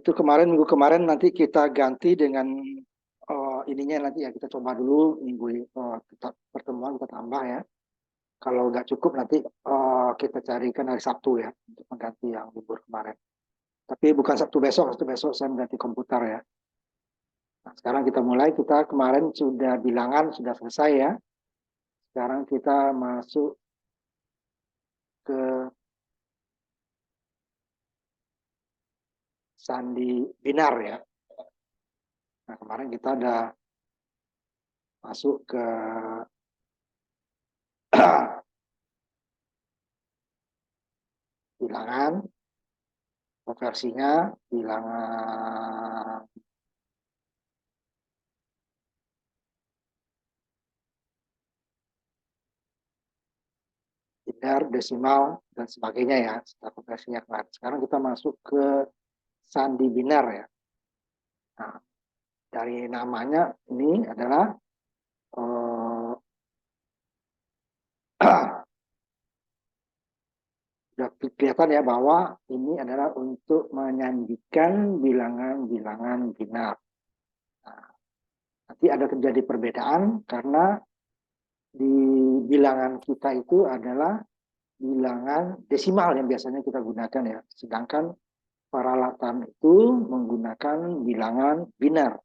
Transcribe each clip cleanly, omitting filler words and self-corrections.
itu kemarin minggu kemarin nanti kita ganti dengan ininya nanti ya kita coba dulu minggu kita pertemuan kita tambah ya. Kalau nggak cukup nanti kita carikan hari Sabtu ya untuk mengganti yang libur kemarin. Tapi bukan Sabtu besok saya mengganti komputer ya. Nah, sekarang kita mulai, kita kemarin sudah bilangan sudah selesai ya. Sekarang kita masuk ke sandi binar ya. Nah, kemarin kita udah masuk ke bilangan, versinya bilangan binar, desimal, dan sebagainya ya, setelah konversinya kemarin. Sekarang kita masuk ke sandi binar ya. Nah, dari namanya ini adalah sudah kelihatan ya bahwa ini adalah untuk menyandikan bilangan-bilangan binar. Nah, nanti ada terjadi perbedaan karena di bilangan kita itu adalah bilangan desimal yang biasanya kita gunakan ya. Sedangkan peralatan itu menggunakan bilangan binar.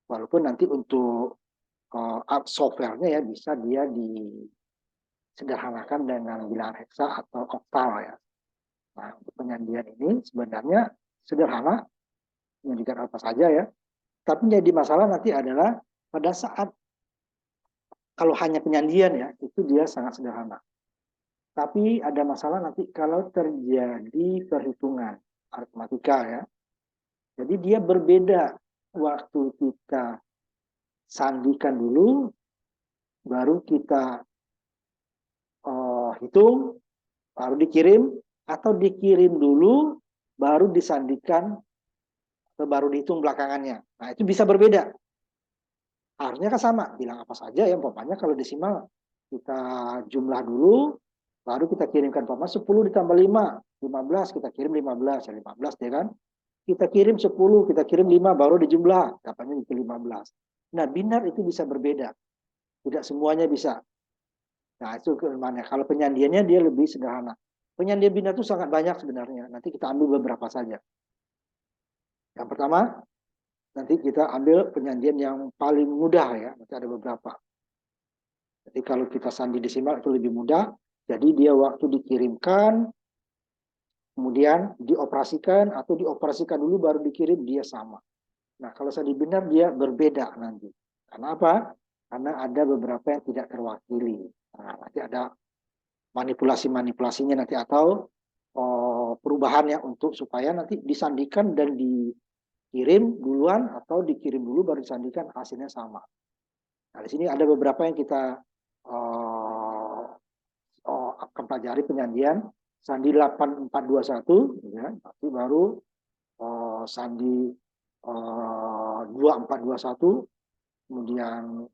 Walaupun nanti untuk softwarenya ya bisa dia disederhanakan dengan bilangan heksa atau oktal ya. Nah, untuk penyandian ini sebenarnya sederhana, menyandikan apa saja ya. Tapi jadi masalah nanti adalah pada saat kalau hanya penyandian ya, itu dia sangat sederhana. Tapi ada masalah nanti kalau terjadi perhitungan aritmatika ya. Jadi dia berbeda waktu kita sandikan dulu, baru kita hitung, baru dikirim, atau dikirim dulu, baru disandikan, atau baru dihitung belakangannya. Nah, itu bisa berbeda. Harusnya kan sama, bilang apa saja ya, umpamanya kalau desimal kita jumlah dulu, baru kita kirimkan, umpamanya 10 ditambah 5, 15, kita kirim 15, ya 15 ya kan. Kita kirim 10, kita kirim 5, baru dijumlah, dapatnya itu 15. Nah, binar itu bisa berbeda. Tidak semuanya bisa. Nah, itu kelemahannya. Kalau penyandiannya dia lebih sederhana. Penyandian binar itu sangat banyak sebenarnya. Nanti kita ambil beberapa saja. Yang pertama, nanti kita ambil penyandian yang paling mudah ya. Nanti ada beberapa. Jadi kalau kita sandi desimal itu lebih mudah. Jadi dia waktu dikirimkan, kemudian dioperasikan atau dioperasikan dulu baru dikirim, dia sama. Nah, kalau sandi binar dia berbeda nanti. Karena apa? Karena ada beberapa yang tidak terwakili. Nah, nanti ada manipulasi-manipulasinya nanti atau perubahannya untuk supaya nanti disandikan dan dikirim duluan atau dikirim dulu baru disandikan, hasilnya sama. Nah, di sini ada beberapa yang kita akan pelajari penyandian sandi 8421 ya, nanti baru sandi 2421, kemudian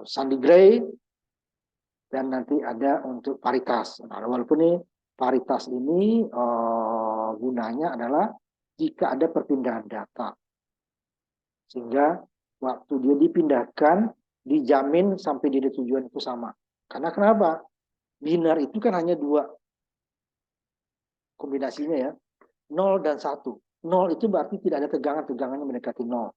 sandi Gray, dan nanti ada untuk paritas. Nah, walaupun ini paritas ini gunanya adalah jika ada perpindahan data. Sehingga waktu dia dipindahkan, dijamin sampai di tujuan itu sama. Karena kenapa? Binar itu kan hanya dua kombinasinya ya, 0 dan 1. 0 itu berarti tidak ada tegangan-tegangannya mendekati 0.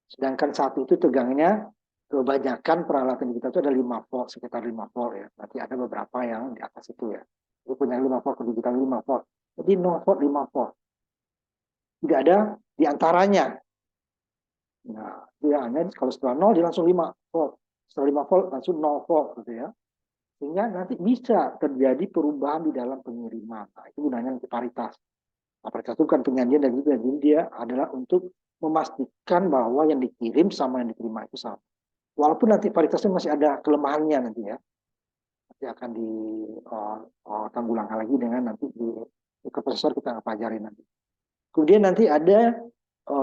Sedangkan 1 itu tegangannya kebanyakan peralatan kita itu ada 5 volt, sekitar 5 volt ya. Nanti ada beberapa yang di atas itu ya. Itu punya 5 volt, ke digital 5 volt. Jadi 0 volt, 5 volt. Tidak ada di antaranya. Nah, dia hanya kalau setelah 0 dia langsung 5 volt. Setelah 5 volt langsung 0 volt gitu ya. Sehingga nanti bisa terjadi perubahan di dalam pengiriman. Nah, itu gunanya nanti paritas. Nah, paritas itu kan penyandian dan juga jadi dia adalah untuk memastikan bahwa yang dikirim sama yang diterima itu sama. Walaupun nanti paritasnya masih ada kelemahannya nanti ya. Nanti akan ditanggulangi lagi dengan nanti di profesor kita pelajari nanti. Kemudian nanti ada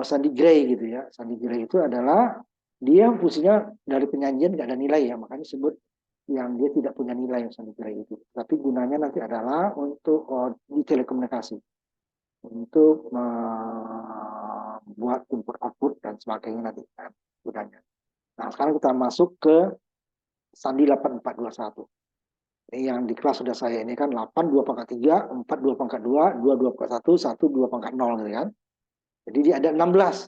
sandi Gray gitu ya. Sandi Gray itu adalah dia fungsinya dari penyandian nggak ada nilai ya, makanya disebut yang dia tidak punya nilai yang sandi Gray itu. Tapi gunanya nanti adalah untuk di telekomunikasi. untuk membuat input output dan sebagainya nanti kan gunanya. Nah, sekarang kita masuk ke sandi 8421. Ini yang di kelas sudah saya ini kan 8 2 pangkat 3, 4 2 pangkat 2, 2 2 pangkat 1, 1 2 pangkat 0 gitu kan. Jadi dia ada 16.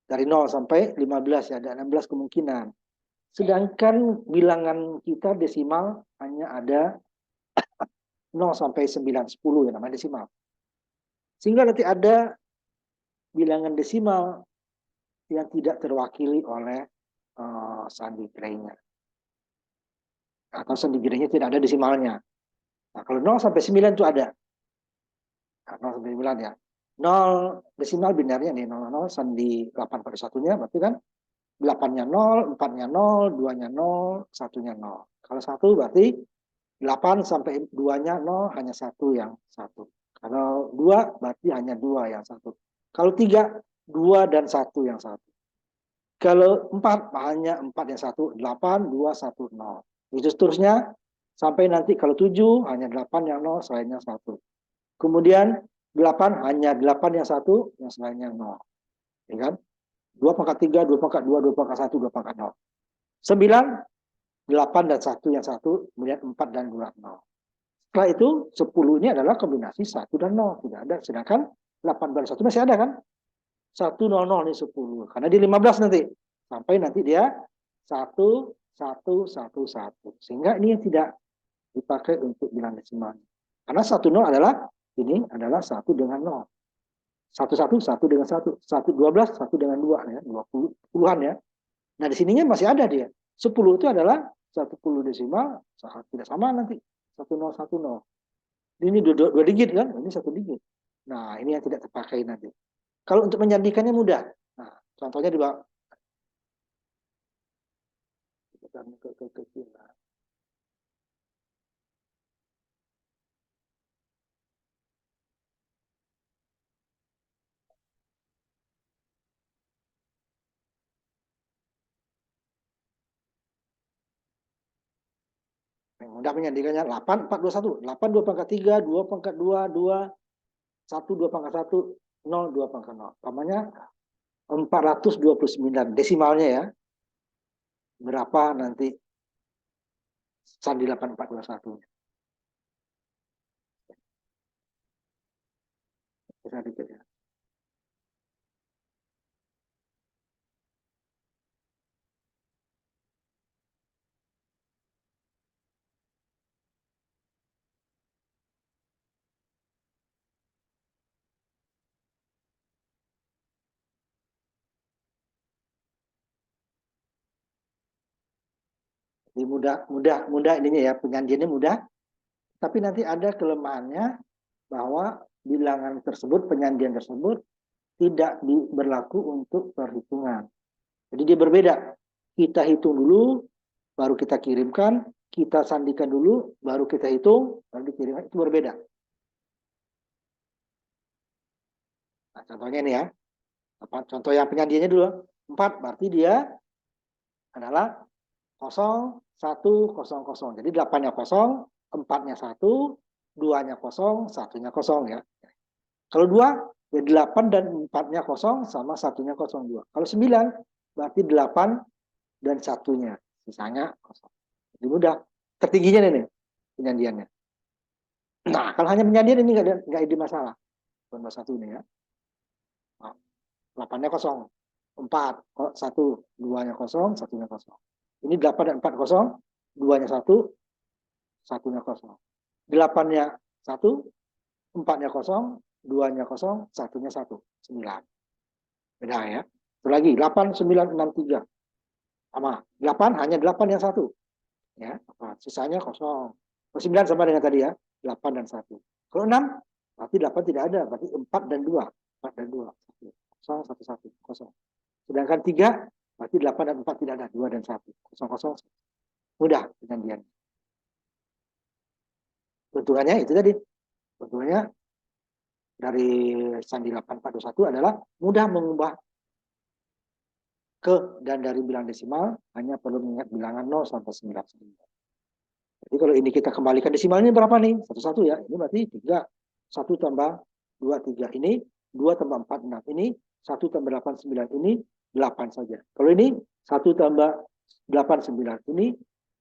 Dari 0 sampai 15 ya, ada 16 kemungkinan. Sedangkan bilangan kita desimal hanya ada 0 sampai 9, 10 ya namanya desimal. Sehingga nanti ada bilangan desimal yang tidak terwakili oleh sandi gerainya. Atau sandi gerainya tidak ada desimalnya. Nah, kalau 0 sampai 9 itu ada. Nah, 0 sampai 9 ya. 0 desimal binarnya nih, 0, 0, sandi 8 pada satunya, berarti kan 8-nya 0, 4-nya 0, 2-nya 0, 1-nya 0. Kalau 1 berarti 8 sampai 2-nya 0, hanya 1 yang 1. Kalau 2 berarti hanya 2 yang 1. Kalau 3, 2 dan 1 yang 1. Kalau 4, hanya 4 yang 1, 8, 2, 1, 0. Itu seterusnya, sampai nanti kalau 7, hanya 8 yang 0, selainnya 1. Kemudian 8, hanya 8 yang 1, yang selainnya 0. Ya kan? 2 pangkat 3, 2 pangkat 2, 2 pangkat 1, 2 pangkat 0. 9, 8 dan 1 yang 1, kemudian 4 dan 2, 0. Setelah itu 10 ini adalah kombinasi 1 dan 0. Tidak ada. Sedangkan 8 dan 1 masih ada kan? 1, 0, 0 ini 10. Karena di 15 nanti. Sampai nanti dia 1, 1, 1, 1. Sehingga ini yang tidak dipakai untuk bilang desimal. Karena 1, 0 adalah, ini adalah 1 dengan 0. 1, 1, 1 dengan 1. 1, 12, 1 dengan 2. Ya, 20, puluhan ya. Nah di sininya masih ada dia. 10 itu adalah 10 desimal, tidak sama nanti. 10, 10. Ini dua digit kan, ini 1 digit. Nah ini yang tidak terpakai nanti. Kalau untuk menyandikannya mudah. Nah contohnya di bawah. Mudah menyandikannya 8, 4, 2, 1. 8, 2 pangkat 3, 2 pangkat 2, 2, 1, 2 pangkat 1, 0, 2 pangkat 0. Namanya 429 desimalnya ya. Berapa nanti sandi 8421. Bisa dikit ya. Jadi mudah ininya ya, penyandiannya mudah, tapi nanti ada kelemahannya bahwa bilangan tersebut, penyandian tersebut tidak berlaku untuk perhitungan. Jadi dia berbeda. Kita hitung dulu, baru kita kirimkan, kita sandikan dulu, baru kita hitung, baru dikirimkan, itu berbeda. Nah, contohnya ini ya. Contoh yang penyandiannya dulu. 4 berarti dia adalah 0, 1, 0, 0. Jadi 8-nya 0, 4-nya 1, 2-nya 0, 1-nya 0 ya. Kalau 2, ya 8 dan 4-nya 0 sama 1-nya 02. Kalau 9, berarti 8 dan 1-nya. Sisanya 0. Jadi mudah. Tertingginya nih penyandiannya. Nah, kalau hanya penyandian ini nggak ada masalah. Contoh 1 ini ya. 8-nya 0. 4, 1, 2-nya 0, 1-nya 0. Ini 8 dan 4 0, 2-nya 1, 1-nya 0. 8-nya 1, 4-nya 0, 2-nya 0, 1-nya 1. 9. Beda ya. Itu lagi 8, 9, 6, 3. Sama. 8 hanya 8 yang 1. Ya, sisanya 0. 9 sama dengan tadi ya. 8 dan 1. Kalau 6, berarti 8 tidak ada. Berarti 4 dan 2. 4 dan 2. 0, 1, 1. 0. Sedangkan 3, berarti 8 dan 4 tidak ada. 2 dan 1. 0, 0. Mudah penyandian. Keuntungannya itu tadi. Keuntungannya dari sandi 8421 adalah mudah mengubah ke dan dari bilangan desimal, hanya perlu mengingat bilangan 0 sampai 9. Jadi kalau ini kita kembalikan desimalnya berapa nih? 1 ya. Ini berarti 3. 1 tambah 2, 3. Ini 2 tambah 4, 6. Ini 1 tambah 8, 9. Ini 8 saja. Kalau ini 1 tambah 8, 9. Ini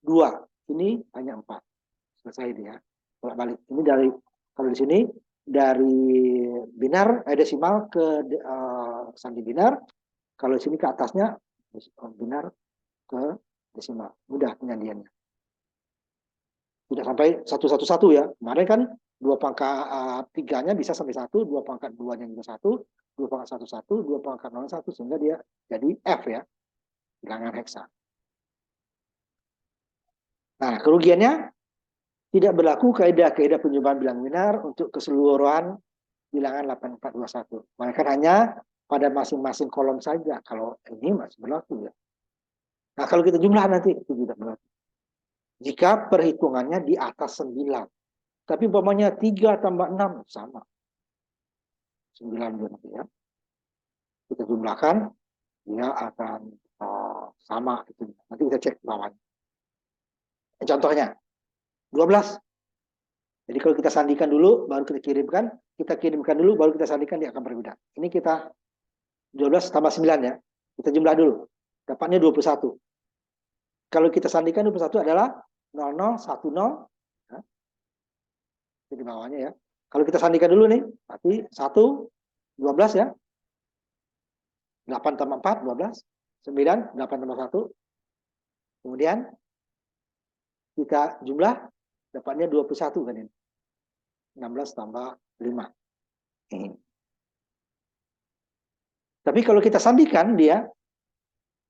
2. Ini hanya 4. Selesai dia. Bolak-balik. Ini dari, kalau di sini, dari binar, desimal ke sandi binar. Kalau di sini ke atasnya, binar ke desimal. Mudah penyandiannya. Tidak sampai 111 ya. Kemarin kan 2 pangkat 3-nya bisa sampai 1, 2 pangkat 2-nya juga 1, 2 pangkat 11, 2 pangkat 01, sehingga dia jadi F ya, bilangan heksa. Nah, kerugiannya tidak berlaku kaidah-kaidah penjumlahan bilang binar untuk keseluruhan bilangan 8421. Maka hanya pada masing-masing kolom saja. Kalau ini masih berlaku ya. Nah, kalau kita jumlah nanti itu tidak berlaku. Jika perhitungannya di atas 9. Tapi umpamanya 3 tambah 6 sama. 9 nanti ya. Kita jumlahkan, dia akan sama. Itu. Nanti kita cek bawahnya. Contohnya, 12. Jadi kalau kita sandikan dulu, baru kita kirimkan dulu, baru kita sandikan, dia akan berbeda. Ini kita 12 tambah 9 ya. Kita jumlah dulu. Dapatnya 21. Kalau kita sandikan 21 adalah 0010. Ya. Jadi bawahnya ya. Kalau kita sandikan dulu nih, berarti 1, 12 ya. 8 tambah 4, 12. 9, 8 tambah 1. Kemudian kita jumlah, dapatnya 21 kan ini. 16 tambah 5. Tapi kalau kita sandikan dia,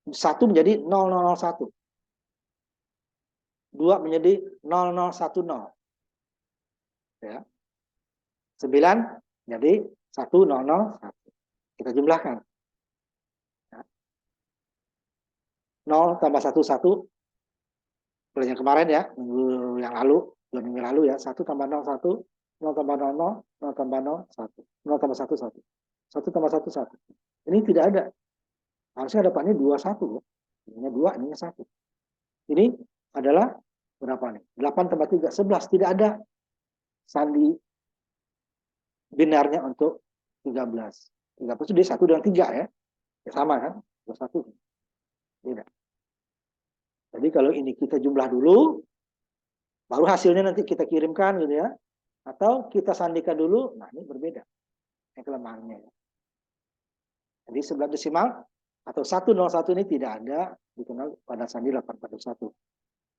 1 menjadi 0001. 2 menjadi 0010. Ya. 9 jadi 100. Kita jumlahkan. Ya. 0 tambah 1, 1. Kalau yang kemarin ya, minggu yang lalu, 2 minggu lalu ya, 1 tambah 0, 1. 0 tambah 00, 0 tambah 0, 1. 0 tambah 1, 1. 1 tambah 1, 1. Ini tidak ada. Harusnya dapatnya 21. Ya. Ini 2, ini 1. Ini adalah berapa nih? 8 tambah 3, 11. Tidak ada sandi binarnya untuk 13. 13 itu dia 1 dengan 3 ya. Ya sama kan? 21. Tidak. Jadi kalau ini kita jumlah dulu, baru hasilnya nanti kita kirimkan gitu ya. Atau kita sandikan dulu, nah ini berbeda. Yang kelemahannya. Ya. Jadi 11 desimal atau 101 ini tidak ada dikenal pada sandi 841.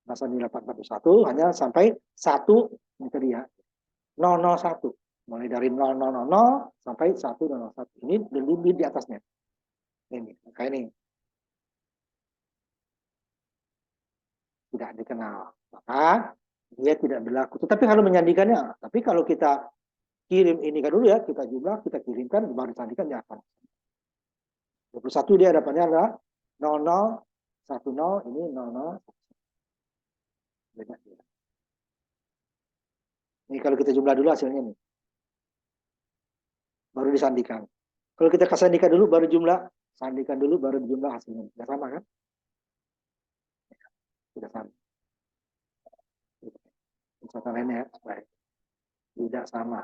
Nah, sandi 841 hanya sampai 1 ini tadi ya. 001. Mulai dari 0000 sampai 101. Ini lebih di atasnya. Ini, kayak ini. Tidak dikenal. Maka dia tidak berlaku. Tetapi kalau menyandikannya, tapi kalau kita kirim ini kan dulu ya, kita jumlah, kita kirimkan, baru disandikan dia akan. 21 dia dapatnya adalah 0010, ini 00. Ini kalau kita jumlah dulu hasilnya nih. Baru disandikan. Kalau kita sandikan dulu, baru jumlah. Sandikan dulu, baru jumlah hasilnya. Tidak sama kan? Tidak sama. Misalkan lainnya ya. Baik. Tidak sama.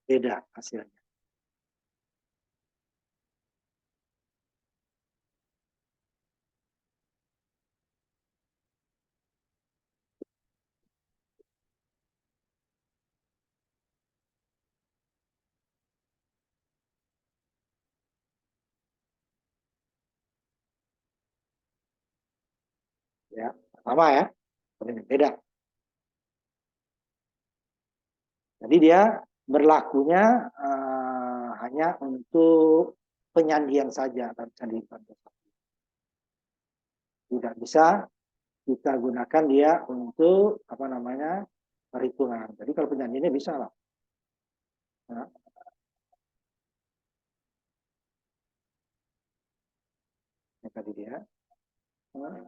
Beda hasilnya. Ya, sama ya. Beda. Jadi dia berlakunya hanya untuk penyandian saja. Tidak bisa kita gunakan dia untuk apa namanya perhitungan. Jadi kalau penyandiannya bisa lah. Nah, ini tadi dia. Nah,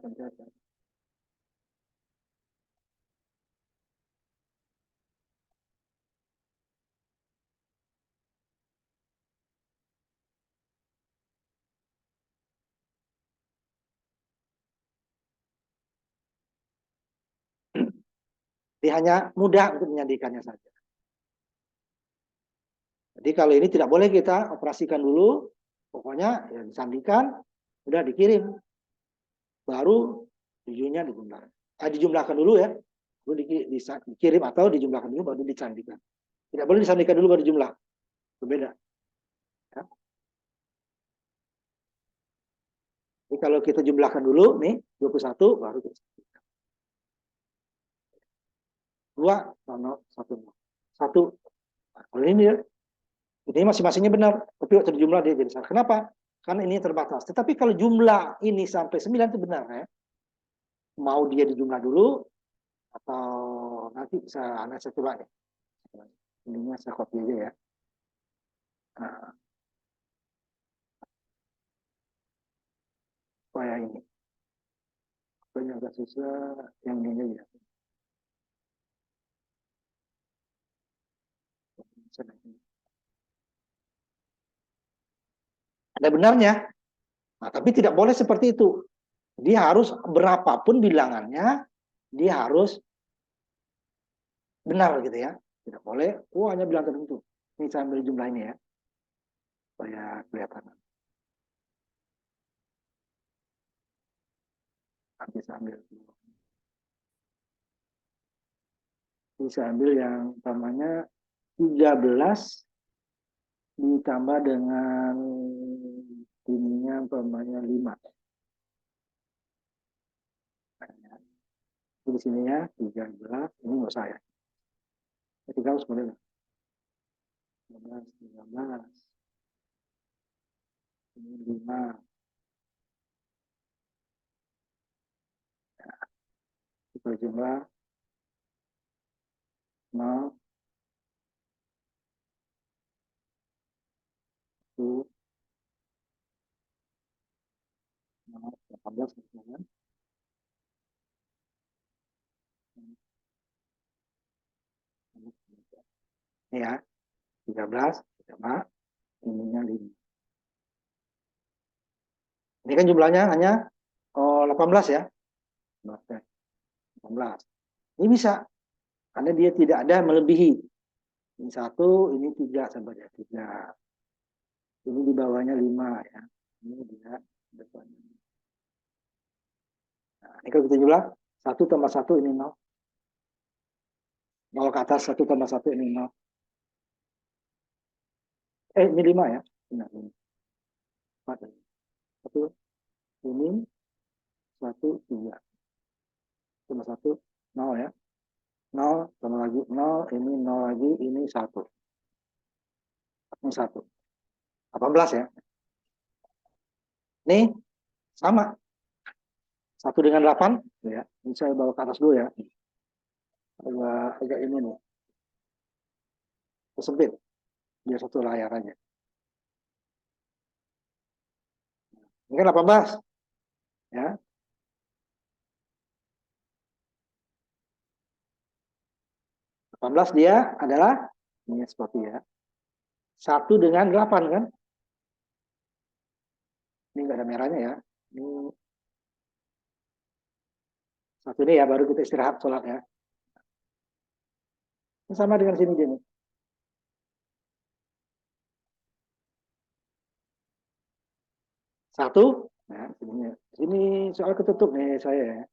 Jadi hanya mudah untuk menyandikannya saja. Jadi kalau ini tidak boleh kita operasikan dulu, pokoknya ya disandikan, udah dikirim, baru 7-nya dijumlahkan. Dijumlahkan dulu ya, baru dikirim atau dijumlahkan dulu baru disandikan. Tidak boleh disandikan dulu baru jumlah, berbeda. Ya. Jadi kalau kita jumlahkan dulu nih 21 baru kita sandikan. 2, 0, 1, 0. 1. Nah, kalau ini ya, ini masing-masingnya benar, tapi waktu dijumlah dia jadi salah. Kenapa? Karena ini terbatas. Tetapi kalau jumlah ini sampai 9 itu benar ya. Mau dia dijumlah dulu atau nanti saya coba ya. Ininya saya copy aja ya. Nah, supaya ini. Supaya agak susah yang ini ya. Ada benarnya. Nah, tapi tidak boleh seperti itu. Dia harus berapapun bilangannya, dia harus benar gitu ya. Tidak boleh, hanya bilang tertentu. Ini saya ambil jumlah ini ya. Supaya kelihatan. Nanti saya ambil. Bisa ambil yang utamanya 13 ditambah dengan ininya umpamanya 5. Di sini ya 13, ini nggak usah ya. 13 boleh. 13, ini 5. Ya, kita jumlah 0, 1, 18 misalnya. Ini ya, 13 coba ininya 5. Ini kan jumlahnya hanya 18 ya. 18. Ini bisa karena dia tidak ada melebihi. Ini 1, ini 3 sahabat ya, 3. Ini di bawahnya 5 ya. Ini dia depannya. Nah, ini kalau kita jumlah 1 tambah 1 ini 0. 0 ke atas 1 tambah 1 ini 0. Ini 5 ya. Nah, ini. 4. 1, ini 1, 3. Tambah 1, 0 ya. 0, tambah lagi 0, ini 0 lagi, ini 1. Ini 1. 18 ya. Ini sama. 1 dengan 8. Ya. Ini saya bawa ke atas dulu ya. Agak ini nih. Sempit. Biar satu layar aja. Ini kan 18. Ya. 18 dia adalah ini seperti ya. 1 dengan 8 kan. Ini enggak ada merahnya ya. Ini 1 ini ya, baru kita istirahat sholat ya. Ini sama dengan sini gini. 1. Nah, sini soal ketutup nih saya ya.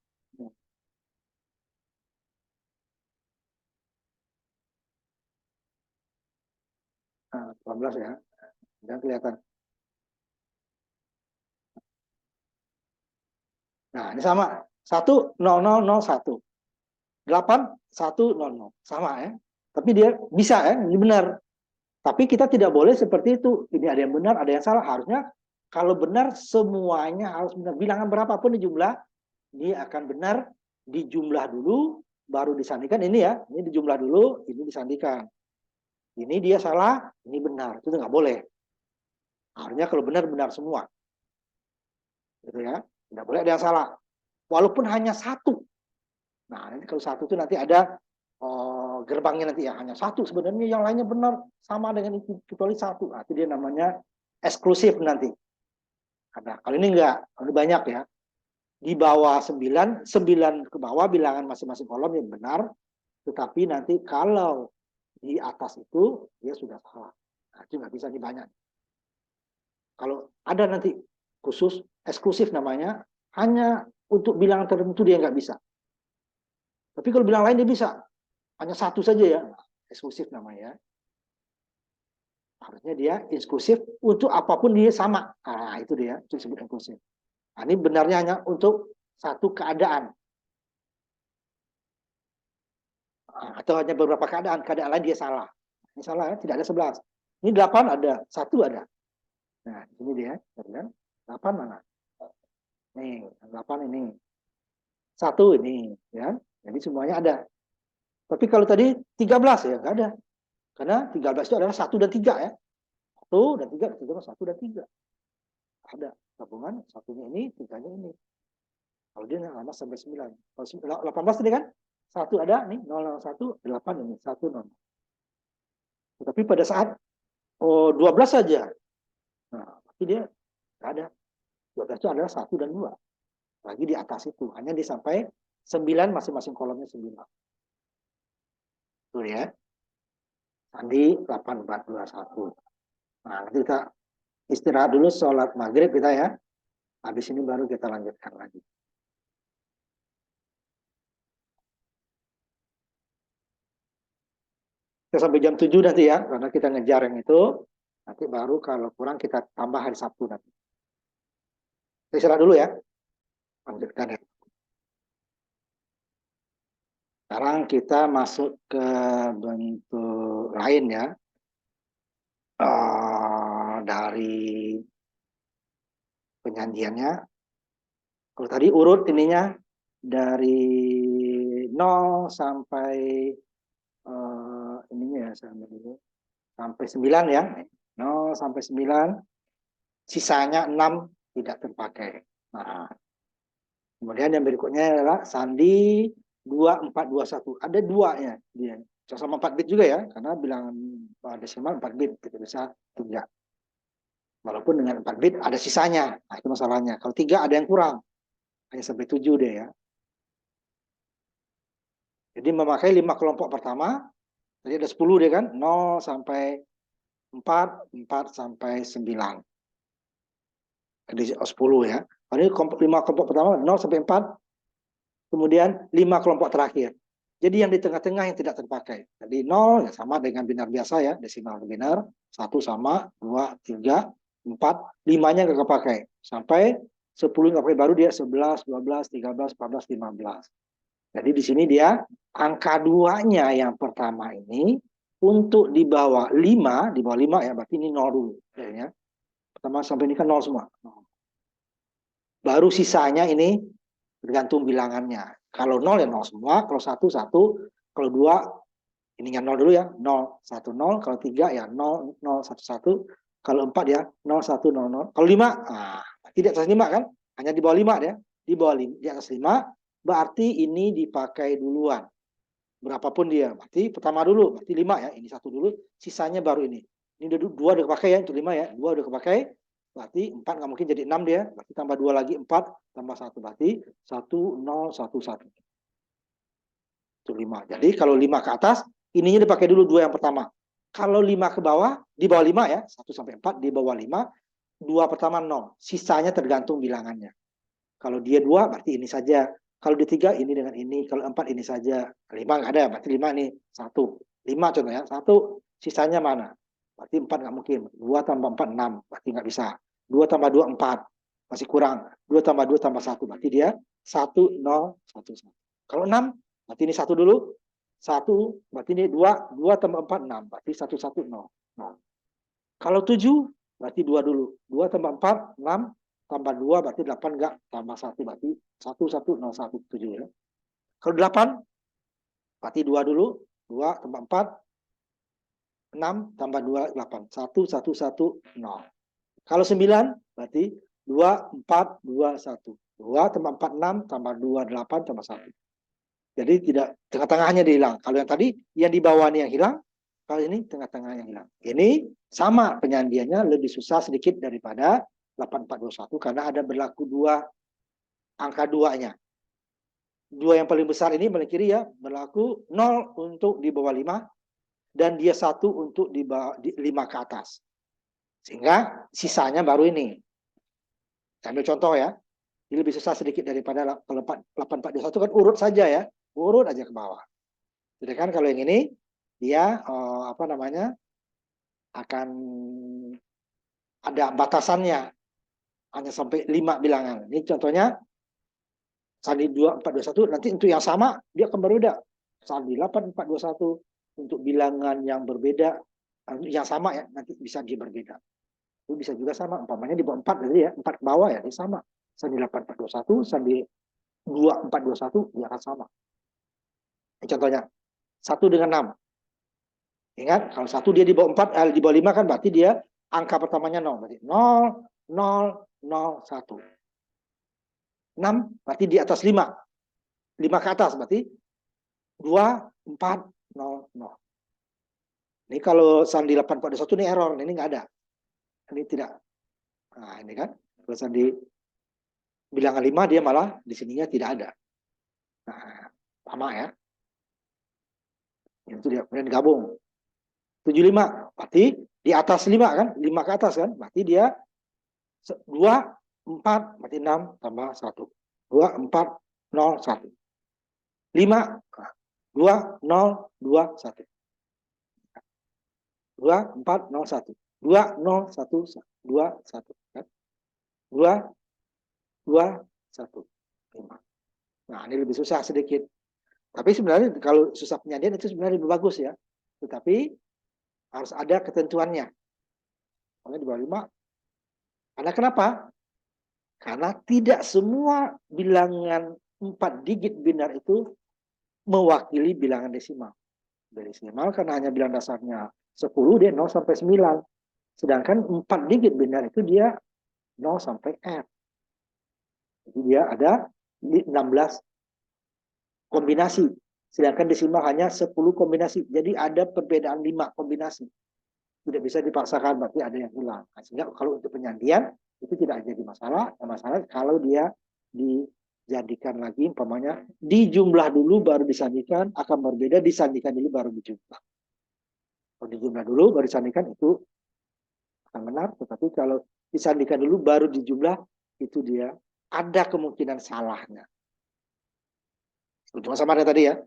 18 ya. Dan kelihatan. Nah, ini sama. 1, 0, 0, 0, 1. 8, 1, 0, 0. Sama ya. Tapi dia bisa ya, ini benar. Tapi kita tidak boleh seperti itu. Ini ada yang benar, ada yang salah. Harusnya kalau benar semuanya harus benar. Bilangan berapapun dijumlah, dia akan benar dijumlah dulu, baru disandikan. Ini ya, ini dijumlah dulu, ini disandikan. Ini dia salah, ini benar. Itu nggak boleh. Harusnya kalau benar, benar semua. Gitu ya. Tidak boleh ada yang salah. Walaupun hanya 1. Nah, nanti kalau 1 itu nanti ada gerbangnya nanti ya. Hanya 1 sebenarnya, yang lainnya benar. Sama dengan itu, kecuali 1. Nah, itu dia namanya eksklusif nanti. Ada. Kalau ini enggak, ini banyak ya. Di bawah 9, 9 ke bawah bilangan masing-masing kolom yang benar. Tetapi nanti kalau di atas itu dia sudah salah. Nah, itu nggak bisa dibanyak. Kalau ada nanti khusus eksklusif namanya, hanya untuk bilangan tertentu dia nggak bisa. Tapi kalau bilangan lain dia bisa, hanya satu saja ya, eksklusif namanya. Harusnya dia eksklusif untuk apapun dia sama. Nah, itu dia, itu disebut eksklusif. Nah, ini benarnya hanya untuk satu keadaan. Nah, atau hanya beberapa keadaan, keadaan lain dia salah. Ini salah ya, tidak ada 11. Ini 8 ada, 1 ada. Nah, ini dia, kan? 8 mana? Nih, 8 ini. 1 ini, ya. Jadi semuanya ada. Tapi kalau tadi 13 ya, nggak ada. Karena 13 itu adalah 1 dan 3 ya. 1 dan 3, 1 dan 3. Ada gabungan, satunya ini, tiganya ini. Kalau dia 18 sampai 9. Kalau 18 tadi kan? 1 ada nih, 001, 8 ini, 1, 0. Tapi pada saat 12 saja. Nah, tapi dia nggak ada. 12 itu adalah 1 dan 2. Lagi di atas itu. Hanya disampai 9, masing-masing kolomnya 9. Tuh ya. Tadi 8, 4, 2, 1. Nah, nanti kita istirahat dulu sholat maghrib kita ya. Habis ini baru kita lanjutkan lagi. Kita sampai jam 7 nanti ya. Karena kita ngejar yang itu. Nanti baru kalau kurang kita tambah hari Sabtu nanti. Kita istirahat dulu ya. Lanjutkan ya. Sekarang kita masuk ke bentuk lain ya. Dari penyajiannya. Kalau tadi urut ininya dari 0 sampai ininya ya sampai 9 ya. 0 sampai 9, sisanya 6 tidak terpakai. Nah, kemudian yang berikutnya adalah sandi 2, 4, 2, 1. Ada 2 ya dia. Sama 4 bit juga ya, karena bilangan desimal 4 bit, tidak bisa 3. Walaupun dengan 4 bit ada sisanya. Nah, itu masalahnya. Kalau 3 ada yang kurang. Hanya sampai 7 deh ya. Jadi memakai 5 kelompok pertama. Jadi ada 10 deh kan. 0 sampai 4, 4 sampai 9. Jadi 10 ya. Ini 5 kelompok pertama 0 sampai 4. Kemudian 5 kelompok terakhir. Jadi yang di tengah-tengah yang tidak terpakai. Jadi 0 ya sama dengan binar biasa ya. Desimal binar. 1 sama, 2, 3, 4. 5-nya nggak kepakai. Sampai 10 nggak pakai, baru dia 11, 12, 13, 14, 15. Jadi di sini dia angka 2-nya yang pertama ini untuk di bawah 5 ya berarti ini 0 dulu. Ya. Pertama sampai ini kan 0 semua. Baru sisanya ini tergantung bilangannya. Kalau 0 ya 0 semua, kalau 1, 1, kalau 2 ininya 0 dulu ya, 0, 1, 0, kalau 3 ya 0, 0, 1, 1, kalau 4 ya 0, 1, 0, 0. Kalau 5, tidak atas 5 kan? Hanya di bawah 5 ya. Di bawah 5, di atas 5, berarti ini dipakai duluan. Berapapun dia, berarti pertama dulu, berarti 5 ya, ini 1 dulu, sisanya baru ini. Ini 2 udah kepakai ya, untuk 5 ya, 2 udah kepakai, berarti 4 nggak mungkin jadi 6 dia, berarti tambah 2 lagi 4, tambah 1, berarti 1, 0, 1, 1. Itu 5. Jadi kalau 5 ke atas, ininya dipakai dulu 2 yang pertama. Kalau 5 ke bawah, di bawah 5 ya, 1 sampai 4, di bawah 5, 2 pertama 0. Sisanya tergantung bilangannya. Kalau dia 2, berarti ini saja. Kalau di 3, ini dengan ini. Kalau 4, ini saja. 5 nggak ada, berarti 5 ini. 1. 5 contohnya. 1, sisanya mana? Berarti 4 nggak mungkin. 2 tambah 4, 6. Berarti nggak bisa. 2 tambah 2, 4. Masih kurang. 2 tambah 2 tambah 1. Berarti dia 1, 0, 1, 1. Kalau 6, berarti ini 1 dulu. 1, berarti ini 2. 2 tambah 4, 6. Berarti 1, 1, 0. Kalau 7, berarti 2 dulu. 2 tambah 4, 6. Tambah 2 berarti 8 enggak, tambah 1 berarti 1, 1, 0, 1, 7 ya. Kalau 8 berarti 2 dulu, 2 tambah 4, 6 tambah 2, 8, 1, 1, 1, 0. Kalau 9 berarti 2, 4, 2, 1. 2 tambah 4, 6 tambah 2, 8 tambah 1. Jadi tidak tengah-tengahnya dihilang. Kalau yang tadi yang di bawah ini yang hilang, kalau ini tengah-tengah yang hilang. Ini sama penyandiannya lebih susah sedikit daripada 8421 karena ada berlaku 2 angka 2-nya. dua yang paling besar ini paling kiri ya, berlaku 0 untuk di bawah 5 dan dia 1 untuk di bawah 5 ke atas. Sehingga sisanya baru ini. Saya ambil contoh ya. Ini lebih susah sedikit daripada 8421 kan urut saja ya. Urut aja ke bawah. Sedangkan kalau yang ini dia apa namanya? Akan ada batasannya. Hanya sampai 5 bilangan. Ini contohnya sandi 2421 nanti untuk yang sama dia akan berbeda. Sandi 8421 untuk bilangan yang berbeda yang sama ya nanti bisa dia berbeda. Itu bisa juga sama umpamanya di bawah 4 jadi ya 4 ke bawah ya dia sama. Sandi 8421 sandi 2421 dia akan sama. Ini contohnya 1 dengan 6. Ingat kalau 1 dia di bawah 4 di bawah 5 kan berarti dia angka pertamanya 0 berarti 0 0 0 1. 6 berarti di atas 5. 5 ke atas berarti 2 4 0 0. Ini kalau sandi 8421 ini error, ini nggak ada. Ini tidak. Nah, ini kan. Kalau sandi bilangan 5 dia malah di sininya tidak ada. Nah, sama ya. Itu dia kemudian gabung. 75 berarti di atas 5 kan? 5 ke atas kan? Berarti dia 2 4 berarti 6 tambah 1. 2 4 0 1. 5 2 0 2 1. 2 4 0 1. 2 0 1 2 1 kan? 2 2 1 5. Nah, ini lebih susah sedikit. Tapi sebenarnya kalau susah penyandian itu sebenarnya lebih bagus ya. Tetapi harus ada ketentuannya. Makanya di bawah 5. Karena kenapa? Karena tidak semua bilangan 4 digit binar itu mewakili bilangan desimal. Desimal karena hanya bilangan dasarnya 10, dia 0 sampai 9. Sedangkan 4 digit binar itu dia 0 sampai F. Jadi dia ada 16 kombinasi. Sedangkan desimal hanya 10 kombinasi. Jadi ada perbedaan 5 kombinasi. Tidak bisa dipaksakan, berarti ada yang hilang. Nah, sehingga kalau untuk penyandian, itu tidak jadi masalah. Masalah kalau dia dijadikan lagi, umpamanya dijumlah dulu baru disandikan, akan berbeda disandikan dulu baru dijumlah. Kalau dijumlah dulu baru disandikan itu akan benar, tetapi kalau disandikan dulu baru dijumlah, itu dia ada kemungkinan salahnya. Cuma sama dengan tadi ya.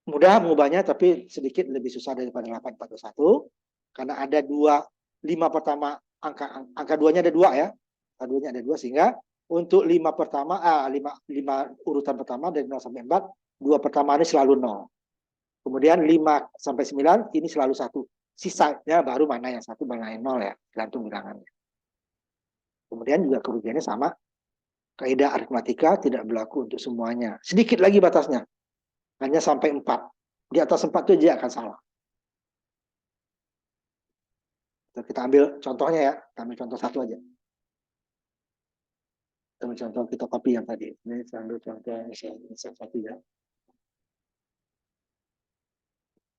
Mudah mengubahnya, tapi sedikit lebih susah daripada 8421. Karena ada 5 pertama, angka 2-nya ada 2 ya. Angka 2-nya ada 2, sehingga untuk 5 pertama, 5 urutan pertama dari 0 sampai 4, 2 pertama ini selalu 0. Kemudian 5 sampai 9, ini selalu 1. Sisanya baru mana yang 1, mana yang 0 ya, tergantung bilangannya. Kemudian juga kerugiannya sama. Kaidah aritmatika tidak berlaku untuk semuanya. Sedikit lagi batasnya. Hanya sampai 4. Di atas 4 itu dia akan salah. Kita ambil contohnya ya. Kita ambil contoh satu aja. Kita ambil contoh kita copy yang tadi. Ini saya ambil contoh yang satu ya.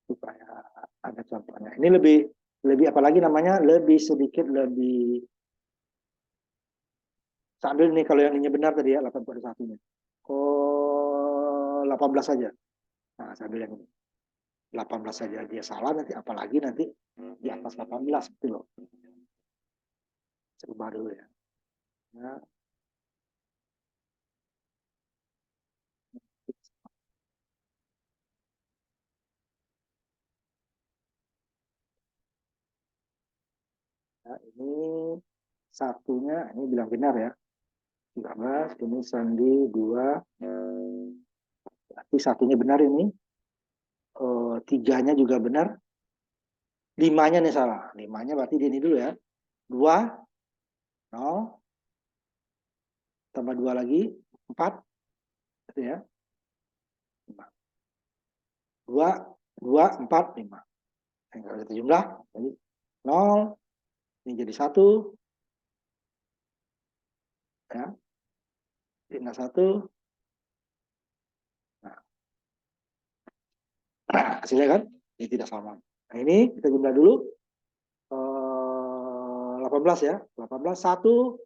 Supaya ada contohnya. Ini lebih apalagi namanya? Lebih sedikit lebih. Saya ambil nih kalau yang ini benar tadi ya 81-nya. Oh, 18 saja. Nah, saya ambil yang ini. 18 saja dia salah, nanti apalagi nanti di atas 18 gitu loh. Coba dulu ya. Nah, ini satunya, ini bilang benar ya. 13, ini sandi 2. Berarti satunya benar ini. Tiganya juga benar. 5-nya nih salah. 5-nya berarti di ini dulu ya. 2, 0. Tambah 2 lagi, 4. Gitu ya. 2, 2, 4, 5. Nah, kalau kita jumlah, jadi 0. Ini jadi 1. Ya. Tinggal 1. Nah, hasilnya kan ini tidak sama. Nah, ini kita jumlah dulu 18 ya. 18 1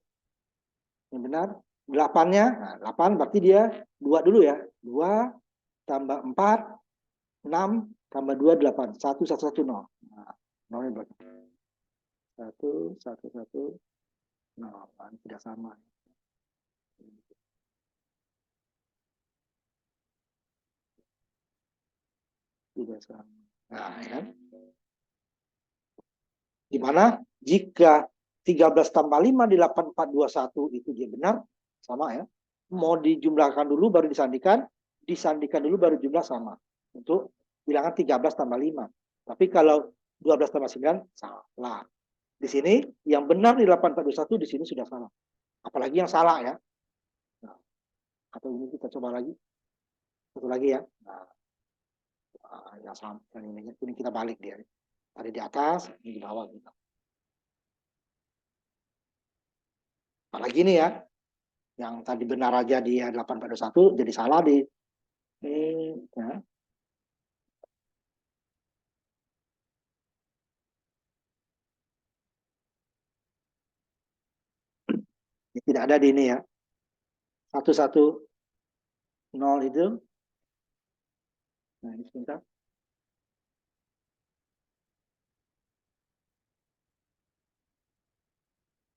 yang benar 8-nya, nah, 8 berarti dia 2 dulu ya. 2 tambah 4, 6 tambah 2, 8. 1, 1, 1, 0. Nah, 0 berarti 1, 1, 1, 0. Nah, tidak sama. Tidak sama. Nah, ya kan? Dimana jika 13 tambah 5 di 8421 itu dia benar, sama ya. Mau dijumlahkan dulu baru disandikan dulu baru jumlah sama. Untuk bilangan 13 tambah 5. Tapi kalau 12 tambah 9, salah. Di sini yang benar di 8421 di sini sudah salah. Apalagi yang salah ya. Nah, atau ini kita coba lagi. Satu lagi ya. Nah, yang sama. Ini kita balik dia. Tadi di atas, ini di bawah. Gitu. Apalagi ini ya. Yang tadi benar aja di 8421 jadi salah di ini ya. Ini tidak ada di ini ya. 110 itu. Nah, ini sebentar.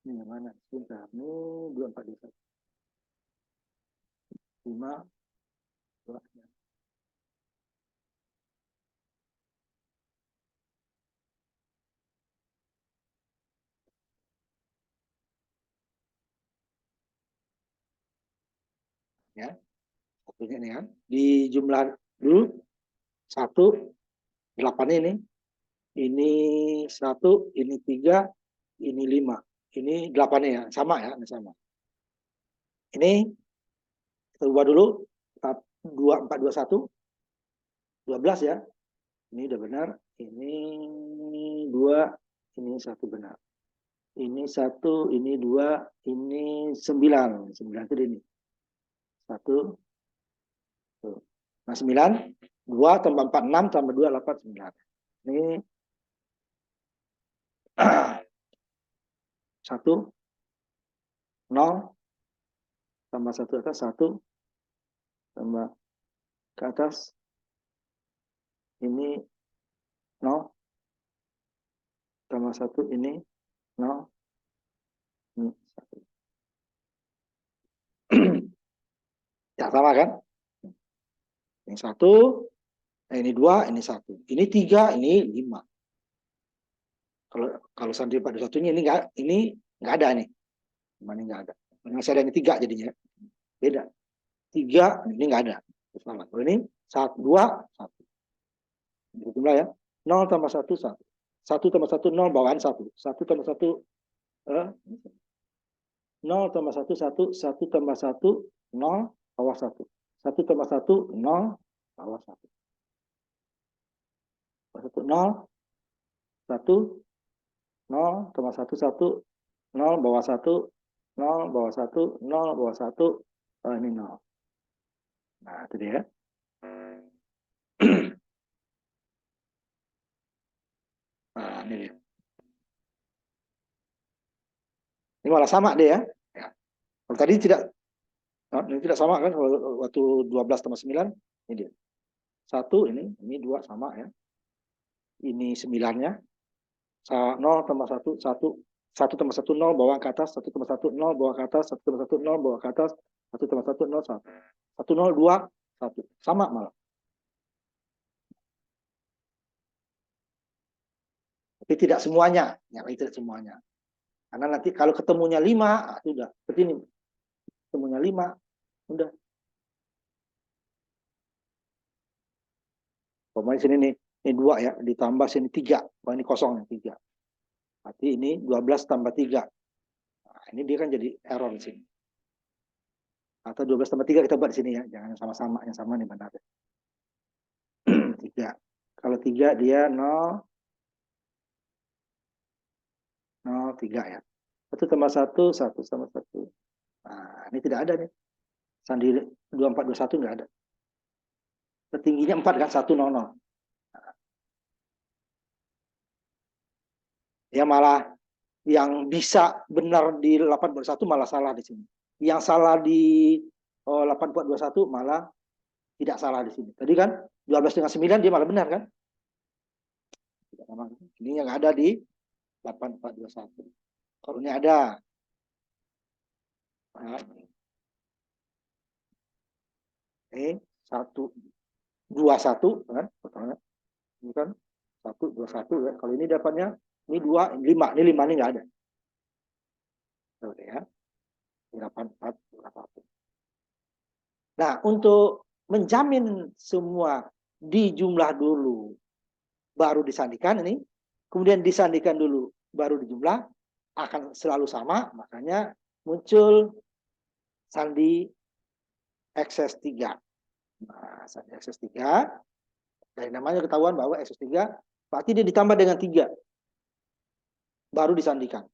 Ini yang mana? Sebentar. Ini 2421. 5 2 ya. Satunya ini kan. Di jumlah dulu 1 8 ini. Ini 1, ini 3, ini 5. Ini 8 ya, sama ya, ini sama. Ini kita ubah dulu 2421 12 ya. Ini udah benar. Ini 2, ini 1 benar. Ini 1, ini 2, ini 9. 9 itu ini. 1. Nah, 9. 2 tambah 4, 6 tambah 2, 8, 9. Ini 1, 0 tambah 1 atas 1 tambah ke atas ini 0 tambah 1 ini 0 ini 1. Ya sama kan? Ini 1, ini 2, ini 1. Ini 3, ini 5. Kalau santri pada satunya ini nggak ada nih. Mana nggak ada. Masih ada ini 3 jadinya. Beda. 3 ini nggak ada. Salah. Kalau ini 1, 2, 1. Jumlah ya. 0 tambah 1, 1. 1 tambah 1, 0 bawaan 1. 1 tambah 1, 0 tambah 1, 1. 1 tambah 1, 0 bawah 1. 1 tambah 1, 0 bawah 1. 1, 0, 1, 0 tambah 1, 1. 0 bawah 1, 0 bawah 1, 0 bawah 1. Ini 0. Nah, itu dia. Nah, ini dia. Ini malah sama deh ya. Ya. Kalau tadi tidak, ini tidak sama kan? Waktu 12 tambah 9, ini dia. 1, ini 2 sama ya. Ini 9-nya. 0 tambah 1, 1. 1 tambah 1, 0 bawah ke atas. 1 tambah 1, 0 bawah ke atas. 1 tambah 1, 0 bawah ke atas. 1 tambah 1, 0, 1. 1, 0, 2, 1. Sama malah. Tapi tidak semuanya. Ya, tidak semuanya. Karena nanti kalau ketemunya 5, itu udah. Seperti ini. Ketemunya 5, udah. Pokoknya sini nih, ini 2 ya, ditambah sini 3. Wah, ini kosong nih, 3. Berarti ini 12 tambah 3. Nah, ini dia kan jadi error di sini. Atau 12 tambah 3 kita buat di sini ya. Jangan sama-sama, yang sama nih benar. 3. Kalau 3 dia 0, 0, 3 ya. 1 tambah 1, 1 tambah 1. Nah, ini tidak ada nih. Sandi 2421 nggak ada. Tingginya 4 kan, 100. Ya malah yang bisa benar di 81 malah salah di sini. Yang salah di 8421 malah tidak salah di sini. Tadi kan 12 dengan 9 dia malah benar kan? Ini yang ada di 8421. Kalau ini ada. Nah, ini 121 kan? Ini kan 121 ya. Kalau ini dapatnya ini 2, ini 5. Ini 5 ini nggak ada. Tuh ya. 8421. Nah, untuk menjamin semua dijumlah dulu baru disandikan ini, kemudian disandikan dulu baru dijumlah, akan selalu sama, makanya muncul sandi XS3. Nah, sandi XS3, dari namanya ketahuan bahwa XS3, berarti dia ditambah dengan 3, baru disandikan.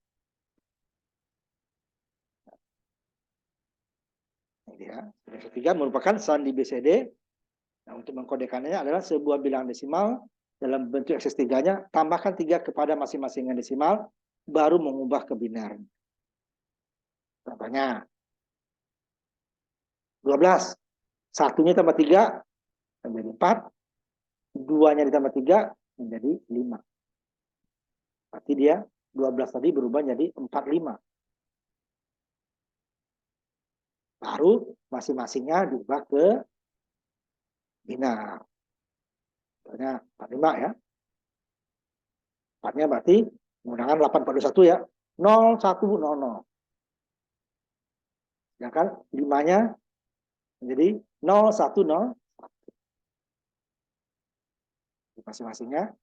Ini ya, XS3 merupakan sandi BCD. Nah, untuk mengkodekannya adalah sebuah bilangan desimal dalam bentuk XS3-nya, tambahkan 3 kepada masing-masing desimal, baru mengubah ke biner. Contohnya, 12. Satunya tambah 3, menjadi 4. 2-nya ditambah 3, menjadi 5. Berarti dia 12 tadi berubah jadi 45. Baru masing-masingnya diubah ke biner. Contohnya 45 ya. 4-nya berarti menggunakan 841 ya. 0100. Sedangkan 5-nya menjadi 0101. Masing-masingnya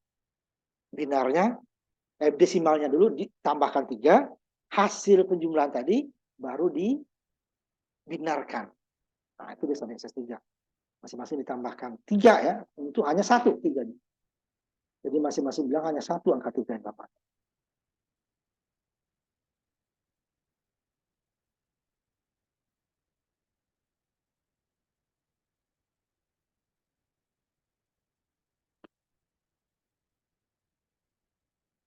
binarnya, desimalnya dulu ditambahkan 3, hasil penjumlahan tadi baru dibinarkan. Nah, itu disebut XS3. Masing-masing ditambahkan 3 ya, itu hanya 1 3. Jadi masing-masing bilang hanya 1 angka 3 yang dapat.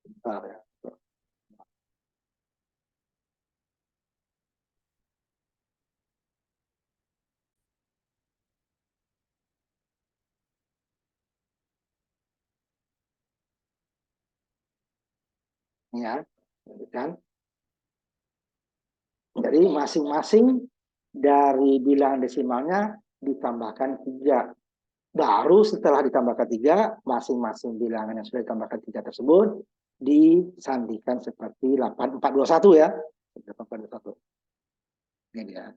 Bentar ya. Ya, kan? Jadi masing-masing dari bilangan desimalnya ditambahkan 3. Baru setelah ditambahkan 3, masing-masing bilangan yang sudah ditambahkan 3 tersebut disandikan seperti 8421 ya. 8421. Ini dia.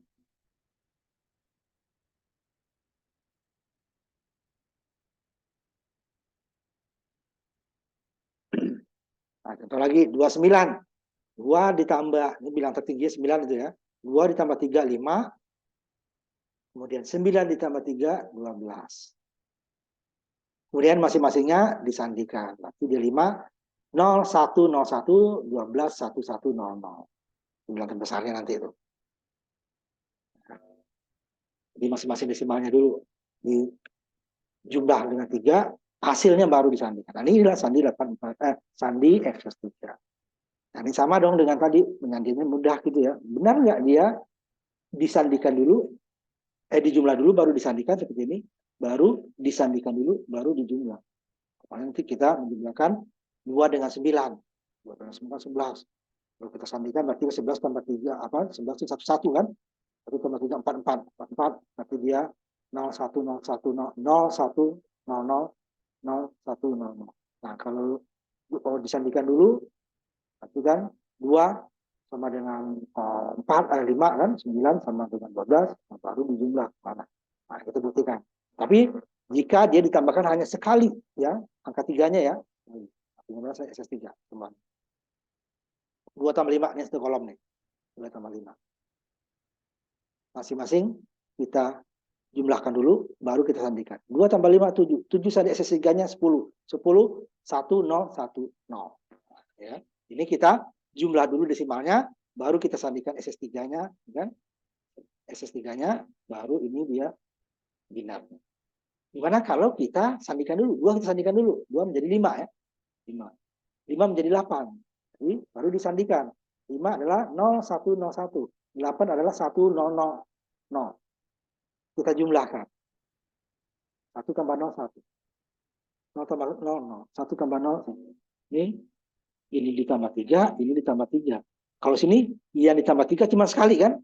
Nah, contoh lagi 29. 2 ditambah, ini bilang tertinggi 9 itu ya. 2 ditambah 3, 5. Kemudian 9 ditambah 3, 12. Kemudian masing-masingnya disandikan. Berarti di 5, 0101, 12, 1100. Jumlah terbesarnya nanti itu. Jadi masing-masing desimalnya dulu dijumlah dengan 3, hasilnya baru disandikan. Nah, ini adalah sandi sandi XS3. Nah, ini sama dong dengan tadi, menyandinya mudah gitu ya. Benar nggak dia disandikan dulu, dijumlah dulu baru disandikan seperti ini, baru disandikan dulu baru dijumlah. Nanti kita menjumlahkan 2 dengan 9. 2 dengan 9, 11. Kalau kita sandikan berarti 11 tambah 3, 11 itu 1 kan? 1 tambah 3, 44. 44, berarti dia 0101, 0100, 0100. Nah, kalau disandikan dulu, berarti kan 2 sama dengan 5 kan, 9 sama dengan 12, nah baru dijumlah mana. Nah, kita buktikan. Tapi jika dia ditambahkan hanya sekali ya, angka 3-nya ya. Artinya saya SS3 kembali. 2 tambah 5 ini satu kolom nih. 2 tambah 5. Masing-masing kita jumlahkan dulu, baru kita sandikan. 2 tambah 5, 7. 7 sandi SS3-nya 10. 10, 1, 0, 1, 0. Ya. Ini kita jumlah dulu desimalnya, baru kita sandikan SS3-nya. Kan? SS3-nya, baru ini dia binarnya. Gimana kalau kita sandikan dulu? 2 kita sandikan dulu. 2 menjadi 5 ya. 5. 5 menjadi 8. Jadi baru disandikan. 5 adalah 0101. 8 adalah 1,0,0,0. Kita jumlahkan. 1 tambah 0, 1. 0 tambah 0, 0. 1 tambah 0, 1. Ini ditambah 3, ini ditambah 3. Kalau sini, yang ditambah 3 cuma sekali kan?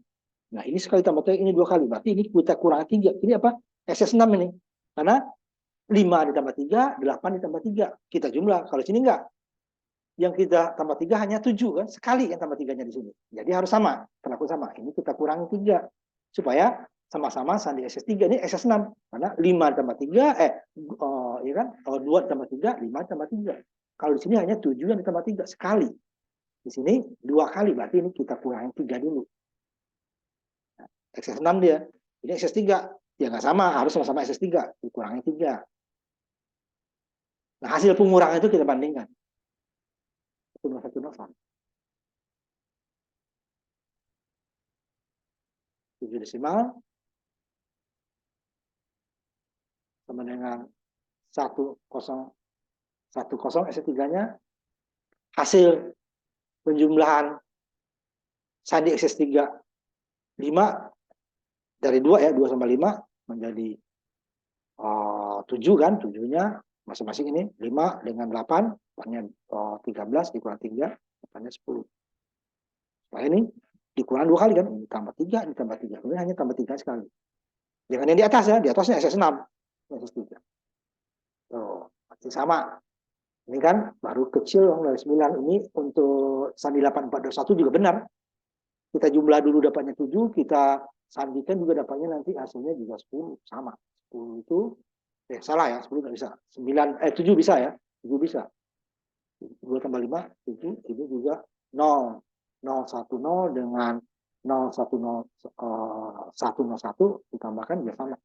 Nah, ini sekali tambah 3, ini 2 kali. Berarti ini kita kurang 3. Ini apa? SS6 ini. Karena 5 ditambah 3, 8 ditambah 3. Kita jumlah. Kalau sini enggak. Yang kita tambah 3 hanya 7 kan? Sekali yang tambah 3-nya di sini. Jadi harus sama. Perlakuan sama. Ini kita kurangi 3. Supaya sama-sama sandi SS3. Ini SS6. Karena 5 tambah 3, ya kan? 2 tambah 3, 5 tambah 3. Kalau di sini hanya 7 yang ditambah 3. Sekali. Di sini 2 kali. Berarti ini kita kurangi 3 dulu. Nah, SS6 dia. Ini SS3. Ya nggak sama. Harus sama-sama SS3. Dikurangi 3. Nah, hasil pengurangan itu kita bandingkan. 1,1,0 sama. 7 desimal sama dengan 1010 SS3-nya. Hasil penjumlahan sandi SS3 5 dari 2 ya, 2 sama 5 menjadi 7 kan, 7-nya masing-masing ini 5 dengan 8, 13 dikurang 3, 8-nya 10. Nah ini dikurang 2 kali kan, ini tambah 3, ini tambah 3. Ini hanya tambah 3 sekali. Jangan yang di atas ya, di atasnya SS6, SS3. Tuh, masih sama. Ini kan baru kecil dari 9. Ini untuk sandi 8421 juga benar. Kita jumlah dulu dapatnya 7, kita sandikan juga dapatnya nanti hasilnya juga 10. Sama. 10 itu, salah ya, 10 nggak bisa. 7 bisa ya, 7 bisa. 2 tambah 5, 7, ini juga 0. 010 dengan 101 ditambahkan juga sama.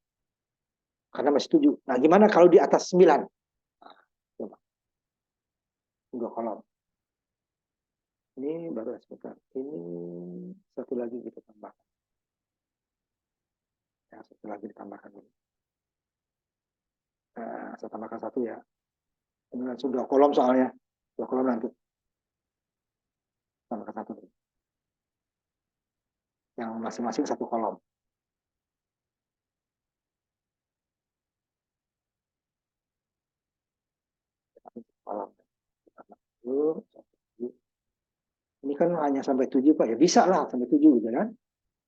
Karena masih 7. Nah, gimana kalau di atas 9? Nah, coba. 2 kolom. Ini baru sebentar. Ini satu lagi kita tambahkan. Ya, satu lagi ditambahkan dulu. Nah, saya tambahkan satu ya. Ini sudah kolom soalnya. 2 kolom nanti. Tambahkan satu dulu. Yang masing-masing satu kolom. Kolom. Ini kan hanya sampai 7 Pak. Ya bisa lah sampai 7 gitu kan.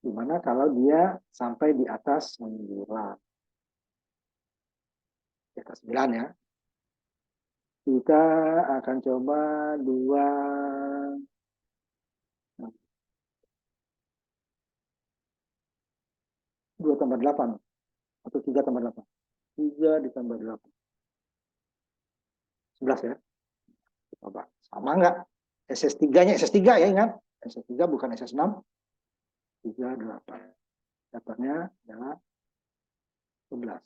Gimana kalau dia sampai di atas 9? Di atas 9 ya. Kita akan coba 2 tambah 8 atau 3 tambah 8. 3 ditambah 8. 11 ya. Coba. Sama enggak? SS3-nya SS3 ya, ingat. SS3 bukan SS6. 3, 8. Dapatnya adalah 11.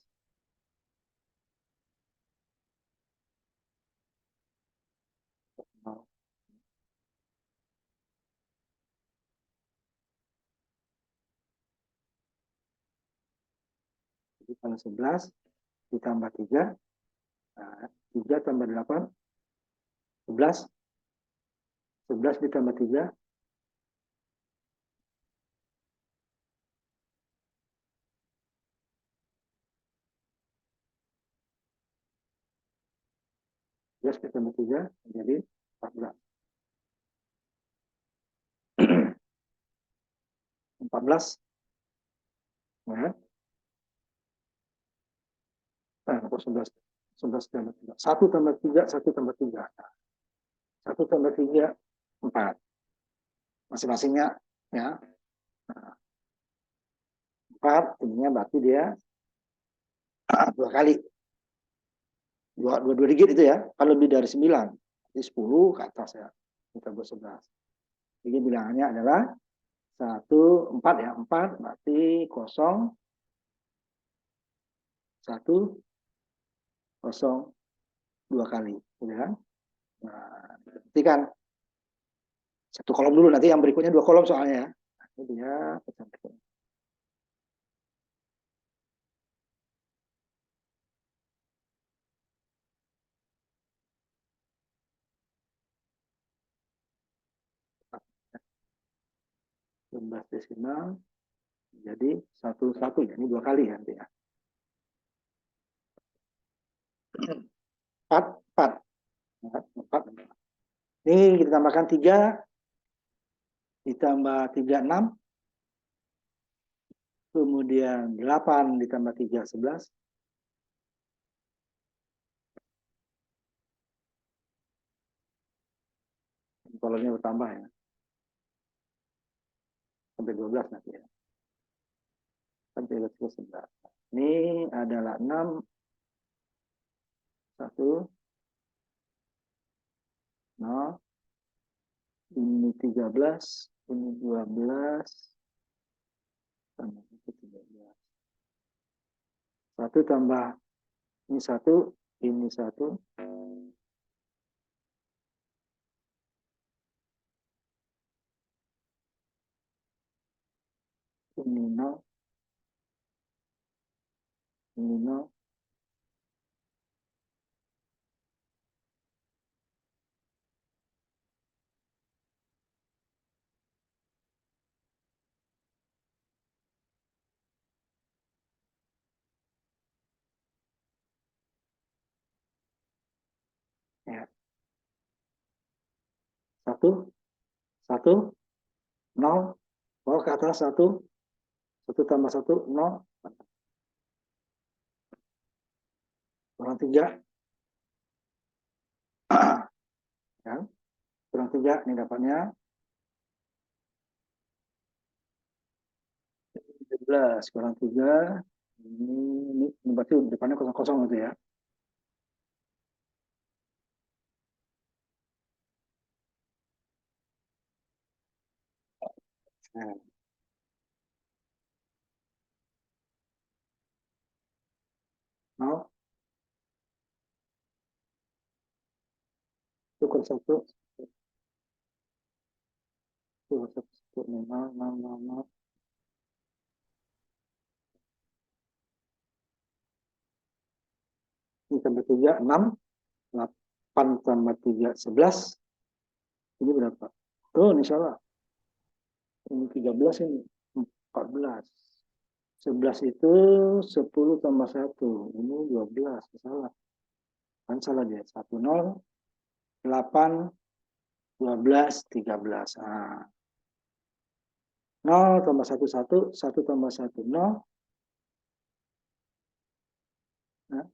Jadi kalau 11 ditambah 3, nah, 3 tambah 8, 11. 11 ditambah 3, 11 ditambah 3 menjadi 14. 14 ya. Nah, 11. 11 tambah 3. 1 tambah 3, 1 tambah 3. 1 tambah 3, 4. Masing-masingnya ya. Nah, 4, ininya berarti dia 2 kali. 2 digit itu ya. Kalau lebih dari 9. Jadi 10 ke atas ya. Kita buat 11. Jadi bilangannya adalah 4 ya. 4 berarti 0, 1, 0, 2 kali. Gitu kan? Nah, berarti kan satu kolom dulu, nanti yang berikutnya 2 kolom soalnya ya. Nah, ini dia kecantikan. 11 desimal jadi 11 ya. Ini 2 kali ya nanti ya. 4, 4. 4. Ini kita tambahkan 3 ditambah 3, 6. Kemudian 8 ditambah 3, 11. Kolomnya bertambah ya. Sampai 12 nanti ya. Sampai 11. Ini adalah 6, 1, 0. Ini 13, ini 12. Tambah 13. 1 tambah ini 1, ini 1. Ini 0. Ini 0. Ya. 1, 1, 0. Bawa ke atas 1. 1 tambah 1, 0. Kurang 3. Ya. Kurang 3, ini dapatnya 17 kurang 3. Ini berarti depannya kosong-kosong gitu ya. Nah, 0. Itu kurang 1. Itu kurang 1. 0, 0, 0, 0. Ini tambah 3, 6. 8 tambah 3, 11. Ini berapa? Oh, ini salah. Ini 13, ini 14. 11 itu 10 tambah 1. Ini 12. Salah. Kan salah dia. 1, 0. 8, 12, 13. Nah, 0 tambah 1, 1. 1 tambah 1, 0. Nah,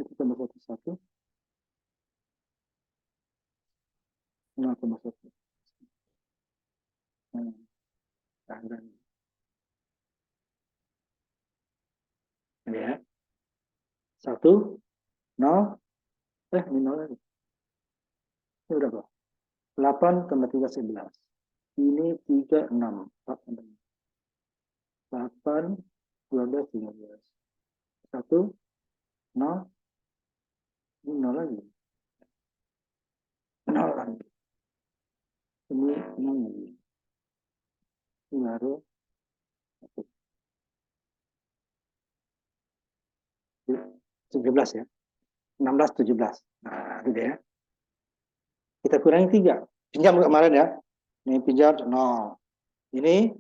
1 tambah 1, 1. 0 tambah 1. Nah, dan ya. 1, 0. Ini 0 lagi. Ini berapa? 8 tambah 3, 11. Ini 3, 6. 8, 12, 13. 1, 0. Ini 0 lagi. 0 lagi. Ini 0 lagi. Ini baru 17 ya. 16, 17. Nah, itu dia. Kita kurangi 3. Pinjam kemarin ya. Ini pinjam 0. Ini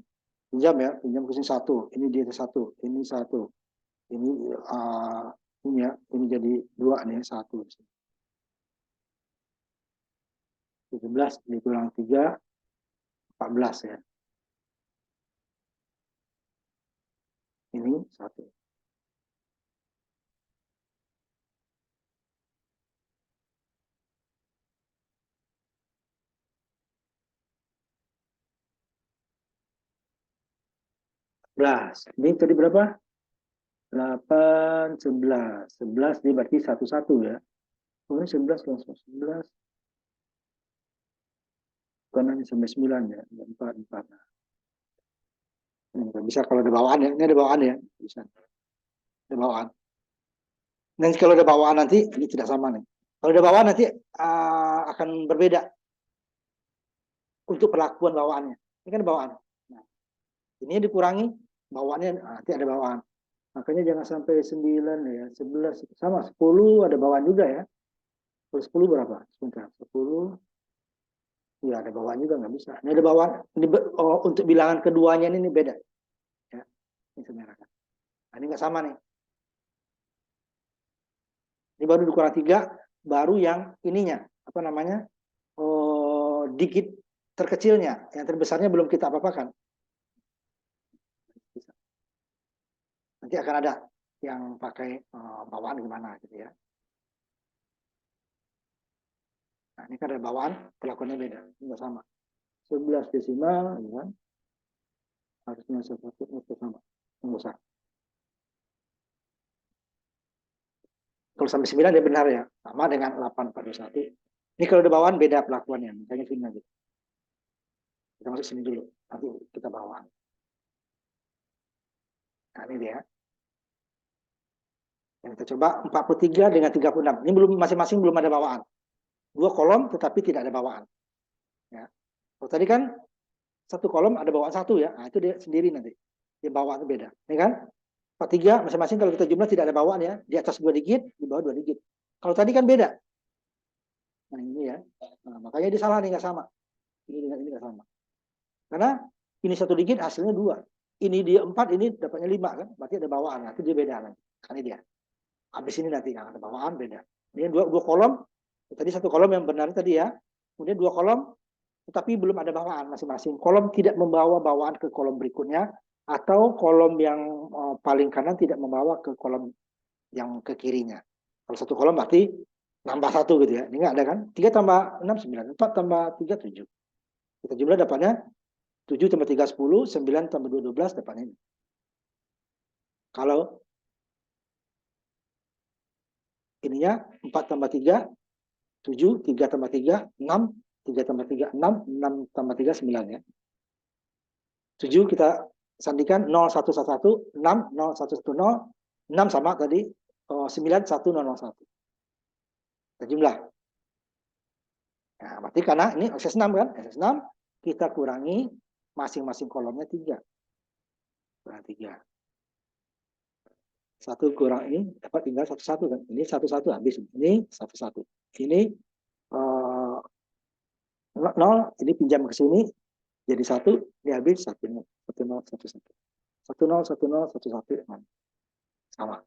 pinjam ya. Pinjam ke sini 1. Ini dia 1. Ini 1. Ini ini ya. Ini jadi 2 nih. 1. 17 dikurang 3. 14 ya. Ini 1. 11. Ini tadi berapa? 8, 11. 11 ini berarti 1, 1 ya. Oh, ini 11 langsung 11. Karena ini sampai 9 ya. 4, 4. Bisa kalau ada bawaan ya. Ini ada bawaan ya. Bisa. Ada bawaan. Nanti kalau ada bawaan nanti, ini tidak sama nih. Kalau ada bawaan nanti akan berbeda untuk perlakuan bawaannya. Ini kan bawaan. Nah, ini dikurangi bawaannya, nanti ada bawaan. Makanya jangan sampai 9 ya. 11 sama 10 ada bawaan juga ya. Terus 10 berapa? Sebentar. 10 Ya ada bawaan juga nggak bisa. Ini ada bawaan. Ini untuk bilangan keduanya ini beda. Ya, ini saudara. Nah, ini nggak sama nih. Ini baru dikurang 3, baru yang ininya apa namanya? Digit terkecilnya, yang terbesarnya belum kita apa-apakan. Nanti akan ada yang pakai bawaan gimana gitu ya. Nah, ini kan ada bawaan, perlakuannya beda, nggak sama. 11 desimal, ya kan? Harusnya sesuatu itu sama, nggak usah. Kalau sampai 9 dia benar ya, sama dengan 841. Ini kalau ada bawaan beda perlakuannya, misalnya sini gitu. Kita masuk sini dulu, nanti kita bawaan. Nah, ini dia. Yang kita coba 43 dengan 36. Ini belum masing-masing belum ada bawaan. 2 kolom tetapi tidak ada bawaan. Ya. Kalau tadi kan 1 kolom ada bawaan 1 ya. Nah, itu dia sendiri nanti. Dia bawaan itu beda. Ya kan? 43 masing-masing kalau kita jumlah tidak ada bawaan ya. Di atas 2 digit, di bawah 2 digit. Kalau tadi kan beda. Nah, ini ya. Nah, makanya dia salah nih, nggak sama. Ini dengan ini nggak sama. Karena ini 1 digit hasilnya 2. Ini dia 4, ini dapatnya 5 kan. Berarti ada bawaan. Nah, itu dia beda nanti. Kan ini dia. Habis ini nanti yang ada bawaan beda. Ini dua kolom. Tadi 1 kolom yang benar tadi ya. Kemudian 2 kolom tetapi belum ada bawaan masing-masing. Kolom tidak membawa bawaan ke kolom berikutnya atau kolom yang paling kanan tidak membawa ke kolom yang ke kirinya. Kalau 1 kolom berarti nambah 1 gitu ya. Ini nggak ada kan? 3 tambah 6 9, 4 tambah 3 7. Kita jumlah dapatnya 7 tambah 3 10, 9 tambah 2 12 dapatnya ini. Kalau ininya 4 tambah 3 7, 3 tambah 3 6, 3 tambah 3 6, 6 tambah 3 9 ya. 7 kita sandikan 0 1 1 1 6 0 1 1 0 6 sama tadi 9 1 0 0 1. Kita jumlah. Nah, berarti karena ini SS6 kan? SS6 kita kurangi masing-masing kolomnya 3. Kurang 3. 1 kurang ini dapat tinggal 1 1 kan? Ini 1 1 habis. Ini 1 1. Ini 0 ini pinjam ke sini jadi 1, ini habis 1 0 1 0 1 1. 1 0 1 0 1 1 sama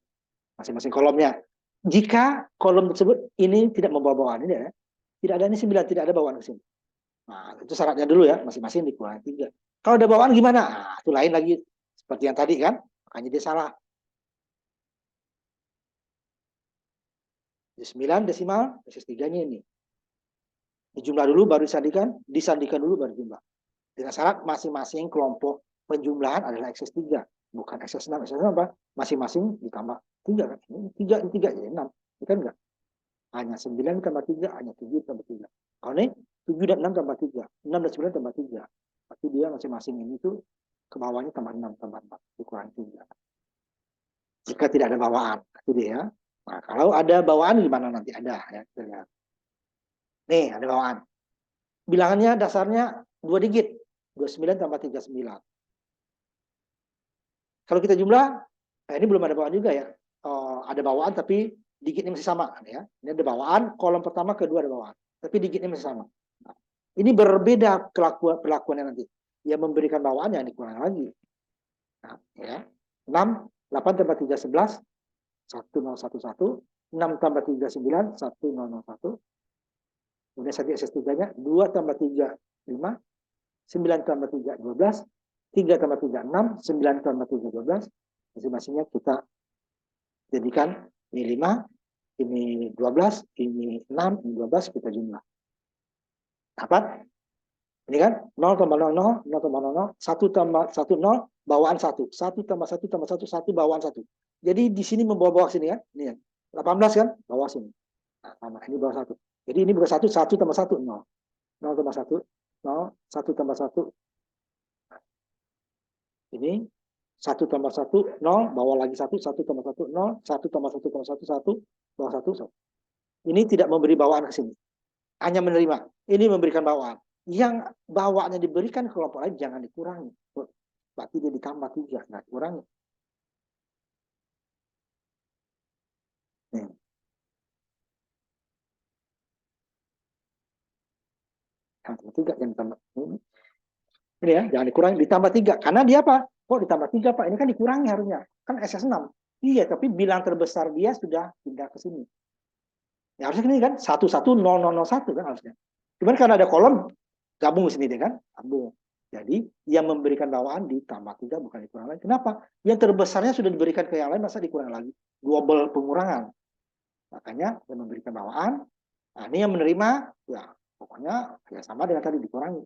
masing-masing kolomnya. Jika kolom tersebut ini tidak membawa bawaan ini ya, tidak ada ini 9, tidak ada bawaan ke sini. Nah, itu syaratnya dulu ya, masing-masing dikurangi 3. Kalau ada bawaan gimana? Nah, itu lain lagi. Seperti yang tadi kan, makanya dia salah. 9 desimal, SS3-nya ini. Dijumlah dulu baru disandikan dulu baru jumlah. Dengan syarat masing-masing kelompok penjumlahan adalah SS3, bukan SS6. SS6 apa? Masing-masing ditambah 3 kan. Ini 3 jadi 6. Ini kan enggak? Hanya 9 tambah 3, hanya 7 tambah 3. Kalau ini 7 dan 6 tambah 3, 6 dan 9 tambah 3. Berarti dia masing-masing ini tuh ke bawahnya tambah 6 tambah 4, dikurangi 3. Jika tidak ada bawaan, itu dia. Nah, kalau ada bawaan gimana nanti ada ya. Nih, ada bawaan. Bilangannya dasarnya 2 digit. 29 tambah 39. Kalau kita jumlah, ini belum ada bawaan juga ya. Ada bawaan tapi digitnya masih sama ya. Ini ada bawaan, kolom pertama kedua ada bawaan, tapi digitnya masih sama. Nah, ini berbeda perlakuannya nanti. Yang memberikan bawaan yang dikurang lagi. Nah, ya. 6, 8 tambah 3 11, 1011, 6 tambah 3 9, 1001. Kemudian saya SS3-nya 2 tambah 3 5, 9 tambah 3 12, 3 tambah 3 6, 9 tambah 3 12. Masing-masingnya kita jadikan ini 5, ini 12, ini 6, ini 12, kita jumlah. Dapat? Ini kan 0 tambah 0, 0, 0 tambah 0, 0, 1 tambah 1, 0, bawaan 1. 1 tambah 1 tambah 1, 1 bawaan 1. Jadi di sini membawa sini kan? Ini ya. 18 kan? Bawah sini. Nah, sama. Ini bawah 1. Jadi ini bukan 1, 1 tambah 1, 0. 0 tambah 1, 0, 1 tambah 1. Ini 1 tambah 1, 0, bawah lagi 1, 1 tambah 1, 0, 1 tambah 1 tambah 1, 1, bawah 1, 1. Ini tidak memberi bawaan ke sini. Hanya menerima. Ini memberikan bawaan. Yang bawaannya diberikan ke kelompok lain jangan dikurangi. Berarti dia ditambah 3, nggak kurangi. Nih. Tambah 3 yang ditambah ini ya, jangan dikurangi, ditambah 3. Karena dia apa? Kok ditambah 3 Pak? Ini kan dikurangi harusnya. Kan SS6. Iya, tapi bilang terbesar dia sudah pindah ke sini. Ya harusnya ini kan 110001 kan harusnya. Cuman karena ada kolom, gabung sini deh kan, gabung. Jadi yang memberikan bawaan ditambah 3 bukan dikurang lagi. Kenapa? Yang terbesarnya sudah diberikan ke yang lain, masa dikurang lagi? Double pengurangan. Makanya yang memberikan bawaan, nah ini yang menerima, ya pokoknya ya sama dengan tadi dikurangi.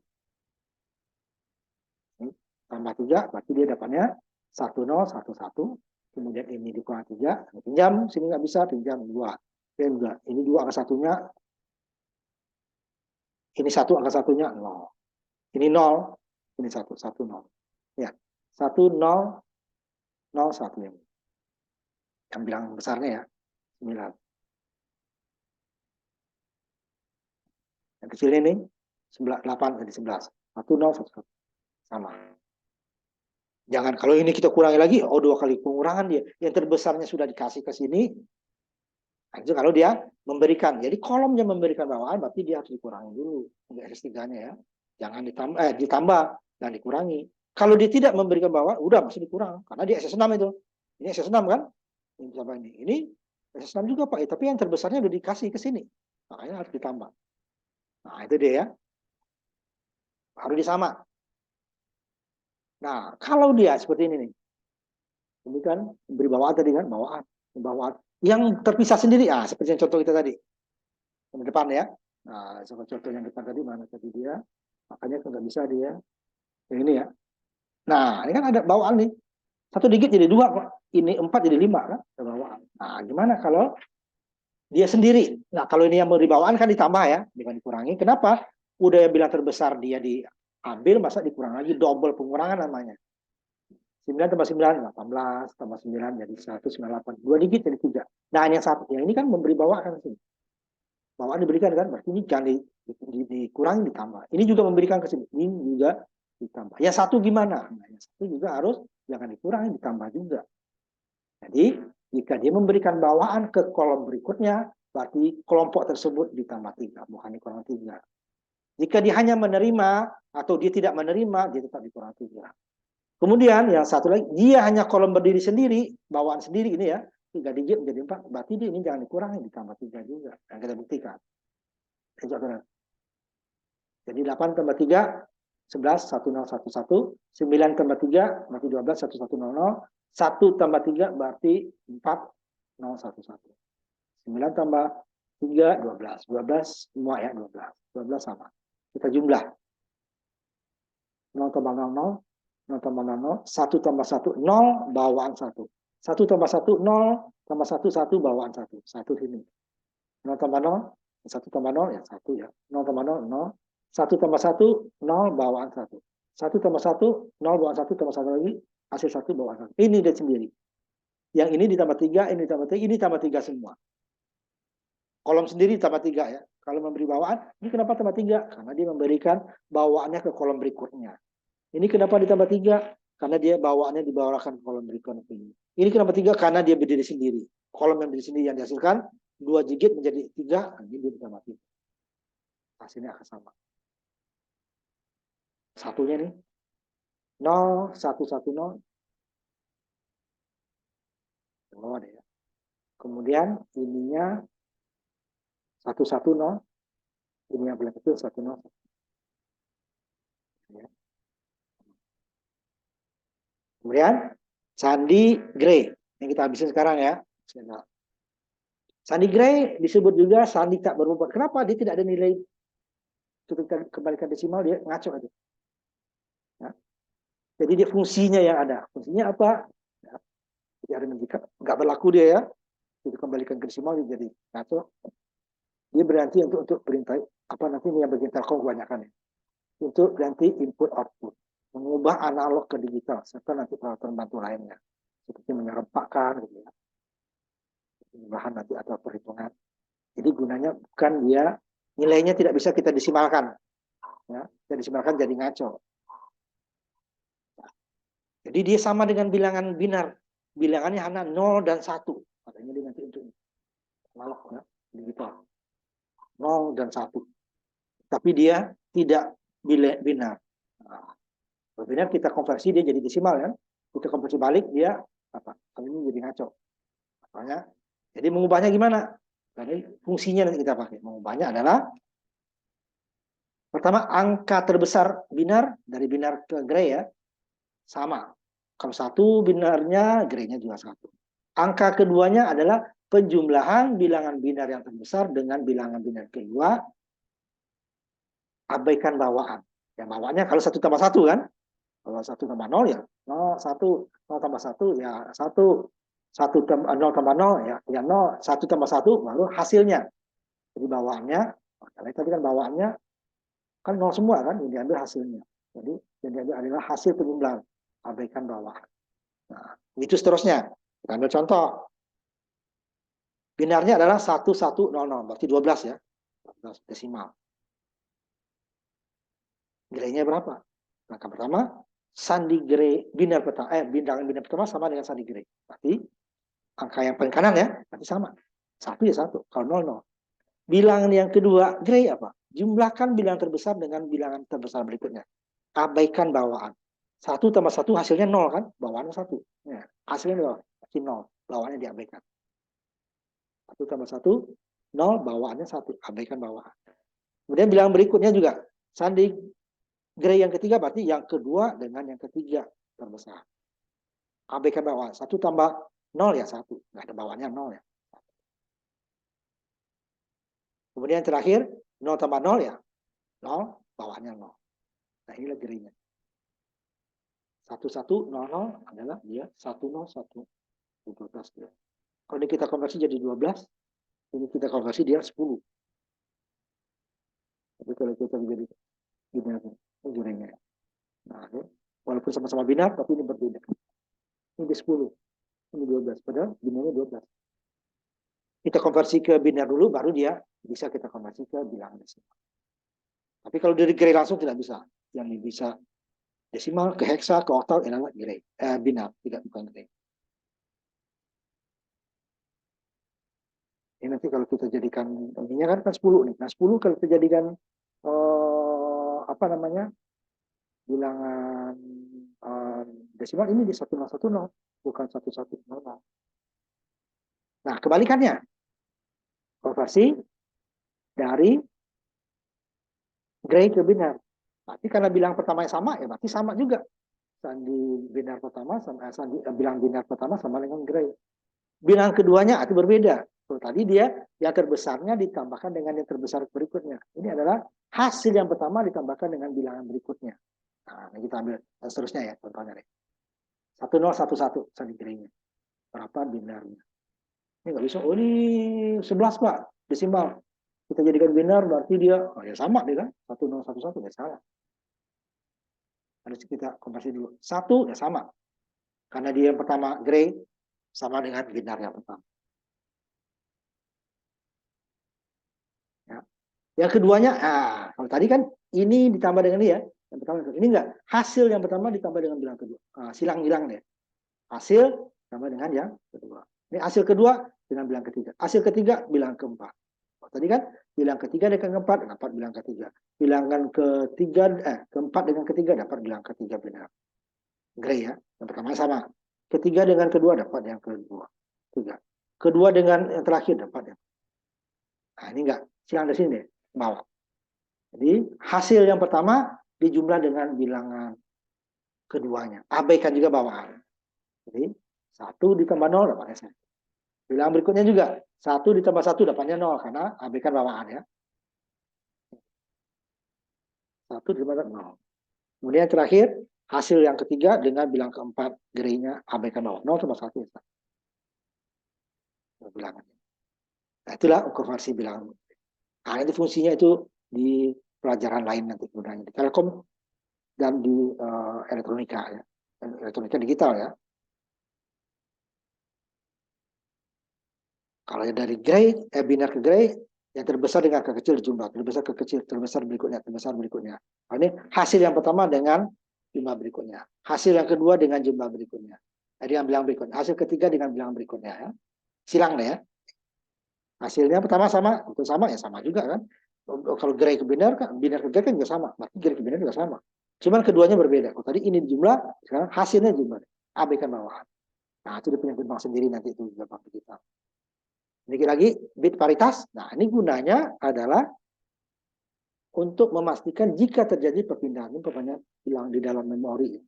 Ini, tambah 3, berarti dia dapatnya 1011. Kemudian ini dikurang 3, pinjam, sini nggak bisa, pinjam 2. Dan juga, ini 2 angka satunya, ini 1 angka satunya 0. Ini 0, ini 1, 1, 0. Ya, 1, 0, 0, 1 yang bilang besarnya ya, 9. Yang kecilnya ini 8 jadi 11. 1, 0, 1, 1. Sama. Jangan, kalau ini kita kurangi lagi, oh 2 kali pengurangan dia. Yang terbesarnya sudah dikasih ke sini. Nah, itu kalau dia memberikan. Jadi kolomnya memberikan bawaan, berarti dia harus dikurangi dulu. Untuk SS3-nya ya. Jangan ditambah dan dikurangi. Kalau dia tidak memberikan bawaan, udah masih dikurang. Karena dia SS6 itu. Ini SS6 kan? Ini SS6 juga Pak. Tapi yang terbesarnya udah dikasih ke sini. Makanya harus ditambah. Nah itu dia ya. Harus disama. Nah kalau dia seperti ini nih. Ini kan beri bawaan tadi kan. Bawaan. Yang terpisah sendiri. Ah, seperti yang contoh kita tadi. Yang depan ya. Nah, contoh yang depan tadi mana tadi dia. Makanya nggak bisa dia. Yang ini ya. Nah, ini kan ada bawaan nih. 1 digit jadi 2 Pak. Ini 4 jadi 5 kan. Ada bawaan. Nah, gimana kalau dia sendiri? Nah, kalau ini yang beri bawaan kan ditambah ya. Bukan dikurangi. Kenapa? Udah yang bilang terbesar dia diambil, masa dikurang lagi. Double pengurangan namanya. 9 tambah 9, 18, tambah 9 jadi 198. 2 digit jadi 3. Nah, yang satu, yang ini kan memberi bawaan kan sini. Bawaan diberikan kan, berarti ini jangan dikurangi ditambah. Ini juga memberikan ke sini, ini juga ditambah. Yang satu gimana? Nah, yang satu juga harus jangan dikurangi, ditambah juga. Jadi, jika dia memberikan bawaan ke kolom berikutnya, berarti kelompok tersebut ditambah 3, bukan dikurang 3. Jika dia hanya menerima atau dia tidak menerima, dia tetap dikurang 3. Kemudian yang satu lagi, dia hanya kolom berdiri sendiri, bawaan sendiri ini ya, 3 digit menjadi 4, berarti dia ini jangan dikurangi, ditambah 3 juga. Yang kita buktikan. Jadi 8 tambah 3, 11, 1011. 9 tambah 3, berarti 12, 1100. 1 tambah 3, berarti 4011. 9 tambah 3, 12. 12 semua ya, 12. 12 sama. Kita jumlah. 0 tambah 00, 0 tambah 00, 1 tambah 1, 0, bawaan 1. 1 tambah 1, 0, tambah 1, 1, bawaan 1. 1 sini. 0 tambah 0, 1 tambah 0, ya 1 ya. 0 tambah 0, 0. 1 tambah 1, 0, bawaan 1. 1 tambah 1, 0, bawaan 1, tambah 1 lagi, hasil 1, bawaan 1. Ini dia sendiri. Yang ini ditambah 3, ini ditambah 3, ini ditambah 3 semua. Kolom sendiri ditambah 3 ya. Kalau memberi bawaan, ini kenapa tambah 3? Karena dia memberikan bawaannya ke kolom berikutnya. Ini kenapa ditambah 3? Karena dia bawaannya dibawakan ke kolom berikutnya. Ini kenapa 3? Karena dia berdiri sendiri. Kolom yang berdiri sendiri yang dihasilkan 2 digit menjadi 3, ini dia ditambah 3. Hasilnya akan sama. Satunya nih 0, 1, 1, 0. Oh, ada ya. Kemudian ininya 1, 1, 0. Ini yang paling kecil 1, 0. Ya. Kemudian sandi Gray yang kita habisin sekarang ya. Sandi Gray disebut juga sandi tak berbobot. Kenapa? Dia tidak ada nilai kebalikan desimal, dia ngaco aja. Ya. Jadi dia fungsinya yang ada. Fungsinya apa? Ya. Jadi ada nggak berlaku dia ya. Itu kembalikan ke desimal jadi ngaco. Dia berarti untuk perintah apa nanti ini yang bagian telkom kebanyakan ya. Untuk ganti input output, mengubah analog ke digital serta nanti peralatan bantu lainnya seperti menyerempakkan gitu ya. Bahan nanti atau perhitungan. Jadi gunanya bukan dia nilainya tidak bisa kita desimalkan. Ya, kita desimalkan jadi ngaco. Jadi dia sama dengan bilangan binar. Bilangannya hanya 0 dan 1. Makanya dia nanti untuk analog ya, digital. 0 dan 1. Tapi dia tidak binar. Nah, binar kita konversi dia jadi desimal kan. Kita konversi balik dia apa? Kalau ini jadi ngaco. Makanya, jadi mengubahnya gimana? Jadi fungsinya nanti kita pakai. Mengubahnya adalah pertama angka terbesar binar dari binar ke gray ya sama. Kalau satu binarnya, gray-nya juga satu. Angka keduanya adalah penjumlahan bilangan binar yang terbesar dengan bilangan binar kedua, abaikan bawaan. Yang bawaannya kalau 1 tambah 1 kan, kalau 1 tambah 0 ya 0, 1, 0 tambah 1 ya 1, 1 tambah 0 tambah 0 ya 0, 1 tambah 1 baru hasilnya. Jadi bawaannya, tadi kan bawaannya kan 0 semua kan, yang diambil hasilnya. Jadi yang diambil adalah hasil penjumlahan, abaikan bawaan. Nah, itu seterusnya. Kita ambil contoh. Binarnya adalah 1100, berarti 12 ya. 12 desimal. Gray-nya berapa? Angka pertama, sandi gray binar pertama, bilangan binar pertama sama dengan sandi gray. Berarti angka yang paling kanan ya, berarti sama. 1 ya 1, kalau 0, 0. Bilangan yang kedua, gray apa? Jumlahkan bilangan terbesar dengan bilangan terbesar berikutnya. Abaikan bawaan. 1 tambah 1 hasilnya 0 kan? Bawaannya 1. Ya, hasilnya 0, berarti 0. Bawaannya diabaikan. 1 tambah 1, 0, bawaannya 1. Abaikan bawaan. Kemudian bilangan berikutnya juga. Sandi gray yang ketiga berarti yang kedua dengan yang ketiga terbesar. Abaikan bawaan. 1 tambah 0 ya 1. Nggak ada bawaannya 0 ya. Kemudian yang terakhir 0 tambah 0 ya 0, bawaannya 0. Nah inilah gray-nya. 1100 adalah dia 101 12 ya. Kalau ini kita konversi jadi 12, ini kita konversi dia 10. Tapi kalau kita jadi binar, ini gray-nya. Nah, walaupun sama-sama binar, tapi ini berbeda. Ini 10, ini 12. Padahal binarnya 12. Kita konversi ke binar dulu, baru dia bisa kita konversi ke bilangan desimal. Tapi kalau dari gray langsung tidak bisa. Yang bisa desimal ke heksa ke oktal adalah gray, binar, tidak bukan gray. Ini nanti kalau kita jadikan ininya kan 10 nih. Nah 10 kalau kita jadikan apa namanya bilangan desimal ini di 1010 bukan 1100. Nah kebalikannya konversi dari gray ke binar. Berarti karena bilang pertama yang sama ya berarti sama juga. Sandi binar pertama sama bilang binar pertama sama dengan gray. Bilangan keduanya itu berbeda. Kalau tadi dia yang terbesarnya ditambahkan dengan yang terbesar berikutnya. Ini adalah hasil yang pertama ditambahkan dengan bilangan berikutnya. Nah, kita ambil seterusnya ya contohnya deh. 1011 sandi graynya. Berapa binarnya? Ini nggak bisa. Oh ini 11 Pak, desimal. Kita jadikan binar berarti dia ya sama deh kan. 1011 ya salah. Harus kita konversi dulu. 1 ya sama. Karena dia yang pertama gray sama dengan binar yang pertama. Ya. Yang keduanya, kalau tadi kan ini ditambah dengan dia, yang pertama ini enggak. Hasil yang pertama ditambah dengan bilang kedua. Silang-gilang deh. Hasil ditambah dengan yang kedua. Ini hasil kedua dengan bilang ketiga. Hasil ketiga bilang keempat. Tadi kan bilang ketiga dengan keempat dapat bilang ketiga. Bilangan ketiga keempat dengan ketiga dapat bilang ketiga benar. Gray ya. Yang pertama sama. Ketiga dengan kedua dapat yang kedua. Tiga. Kedua dengan yang terakhir dapat yang. Nah, ini enggak silang dari sini bawah. Jadi hasil yang pertama dijumlah dengan bilangan keduanya. Abaikan juga bawaan. Jadi 1 ditambah 0 dapatnya 1. Bilangan berikutnya juga 1 ditambah 1 dapatnya 0 karena abaikan bawaan ya. 1 ditambah 0. Kemudian yang terakhir hasil yang ketiga dengan bilang keempat gray-nya abaikan bawaan 0 tambah 1 ya. Bilangannya. Nah, itulah konversi bilangan. Nah, itu fungsinya itu di pelajaran lain nanti gunanya di Telkom dan di elektronika ya. Elektronika digital ya. Kalau dari gray, binar ke gray, yang terbesar dengan kekecil jumlah, terbesar ke kecil, terbesar berikutnya. Nah, ini hasil yang pertama dengan jumlah berikutnya. Hasil yang kedua dengan jumlah berikutnya. Jadi yang bilang berikutnya. Hasil ketiga dengan bilang berikutnya ya. Silang deh ya. Hasilnya pertama sama, itu sama ya sama juga kan. Kalau gerai ke binar ke gerai kan juga sama. Berarti gerai ke binar juga sama. Cuman keduanya berbeda. Kalau tadi ini jumlah, sekarang hasilnya jumlah. Abaikan bawahan. Nah, itu dia punya gerbang sendiri nanti itu gerbang digital. Sedikit lagi, bit paritas. Nah, ini gunanya adalah untuk memastikan jika terjadi perpindahan, ini pokoknya bilang di dalam memori,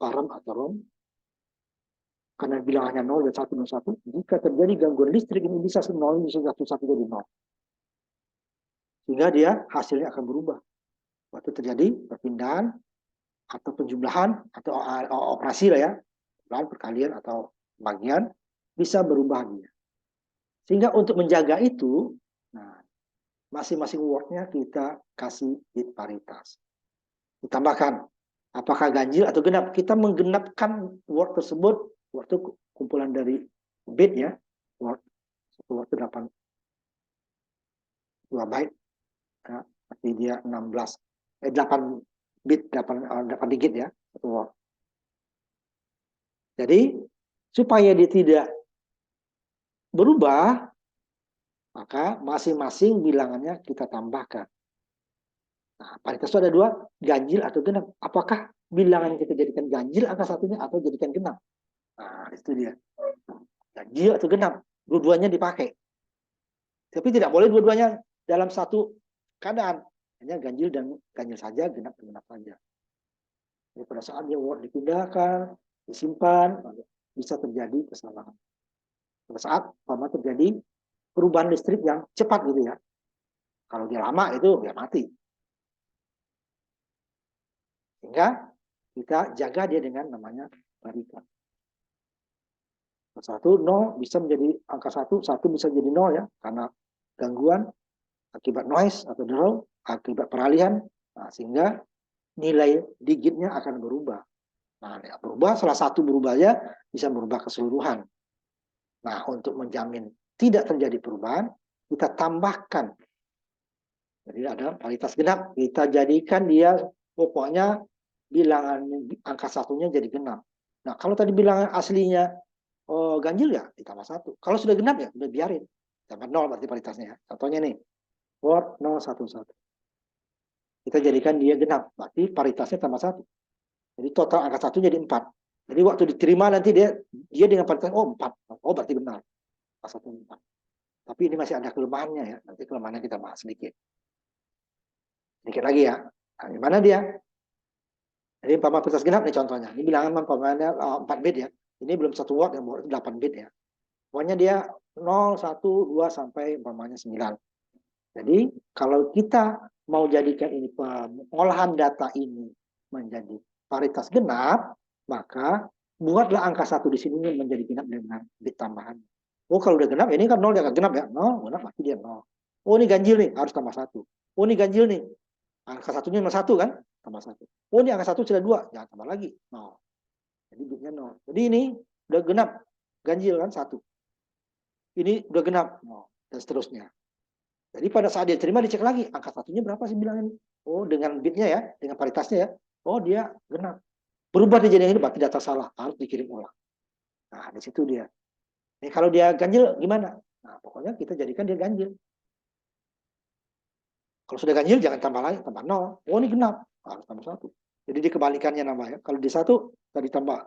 RAM atau ROM, karena bilangannya 0 dan 1 dan 1, jika terjadi gangguan listrik ini bisa 0, bisa 1 jadi 0. Sehingga dia hasilnya akan berubah. Waktu terjadi perpindahan atau penjumlahan atau operasi lah ya, perkalian atau bagian, bisa berubah dia. Sehingga untuk menjaga itu, nah, masing-masing word-nya kita kasih bit paritas. Ditambahkan, apakah ganjil atau genap. Kita menggenapkan word tersebut, word itu kumpulan dari bit ya, word, satu word itu 2 byte, ya, berarti dia 8 bit, 8 digit ya, satu word. Jadi, supaya dia tidak berubah, maka masing-masing bilangannya kita tambahkan. Nah, paritas itu ada 2, ganjil atau genap. Apakah bilangan yang kita jadikan ganjil angka satunya atau jadikan genap? Nah, itu dia. Ganjil atau genap. Dua-duanya dipakai. Tapi tidak boleh dua-duanya dalam satu keadaan. Hanya ganjil dan ganjil saja, genap dan genap saja. Jadi pada saat dia dipindahkan, disimpan, bisa terjadi kesalahan. Pada saat terjadi perubahan listrik yang cepat gitu ya. Kalau dia lama itu ya mati. Sehingga kita jaga dia dengan namanya paritas. 1, 0 bisa menjadi angka 1, 1 bisa jadi 0 ya, karena gangguan akibat noise atau draw, akibat peralihan, nah, sehingga nilai digitnya akan berubah. Nah, berubah, salah satu berubahnya bisa berubah keseluruhan. Nah, untuk menjamin tidak terjadi perubahan, kita tambahkan. Jadi ada paritas genap, kita jadikan dia pokoknya bilangan angka satunya jadi genap. Nah, kalau tadi bilangan aslinya ganjil ya ditambah 1. Kalau sudah genap ya udah biarin. Tambah 0 berarti paritasnya ya. Contohnya nih, word 011. Kita jadikan dia genap, berarti paritasnya tambah 1. Jadi total angka 1 jadi 4. Jadi waktu diterima nanti dia dengan paritas 4. Oh berarti benar. Angka 1 4. Tapi ini masih ada kelemahannya ya. Nanti kelemahannya kita bahas sedikit. Sedikit lagi ya. Nah, gimana dia? Jadi paritas genap nih contohnya. Ini bilangan umpamanya 4 bit ya. Ini belum 1 word yang 8 bit ya. Pokoknya dia 0, 1, 2 sampai umpamanya 9. Jadi kalau kita mau jadikan ini pengolahan data ini menjadi paritas genap, maka buatlah angka 1 di sini menjadi genap dengan bit tambahan. Oh kalau udah genap, ini kan 0 dia akan genap ya. 0, genap pasti dia 0. Oh ini ganjil nih, harus tambah 1. Oh ini ganjil nih, angka 1-nya 1 kan, tambah 1. Oh ini angka 1 sudah 2, jangan tambah lagi. 0. Jadi bitnya 0. Jadi ini udah genap, ganjil kan 1. Ini udah genap, dan seterusnya. Jadi pada saat dia terima dicek lagi angka satunya berapa sih bilangnya. Oh dengan bitnya ya, dengan paritasnya ya. Oh dia genap. Berubah dia jadi yang ini berarti data salah, harus dikirim ulang. Nah di situ dia. Nih kalau dia ganjil gimana? Nah pokoknya kita jadikan dia ganjil. Kalau sudah ganjil jangan tambah lagi, tambah 0. Oh ini genap, harus tambah 1. Jadi dikebalikannya namanya. Kalau di 1 tadi ditambah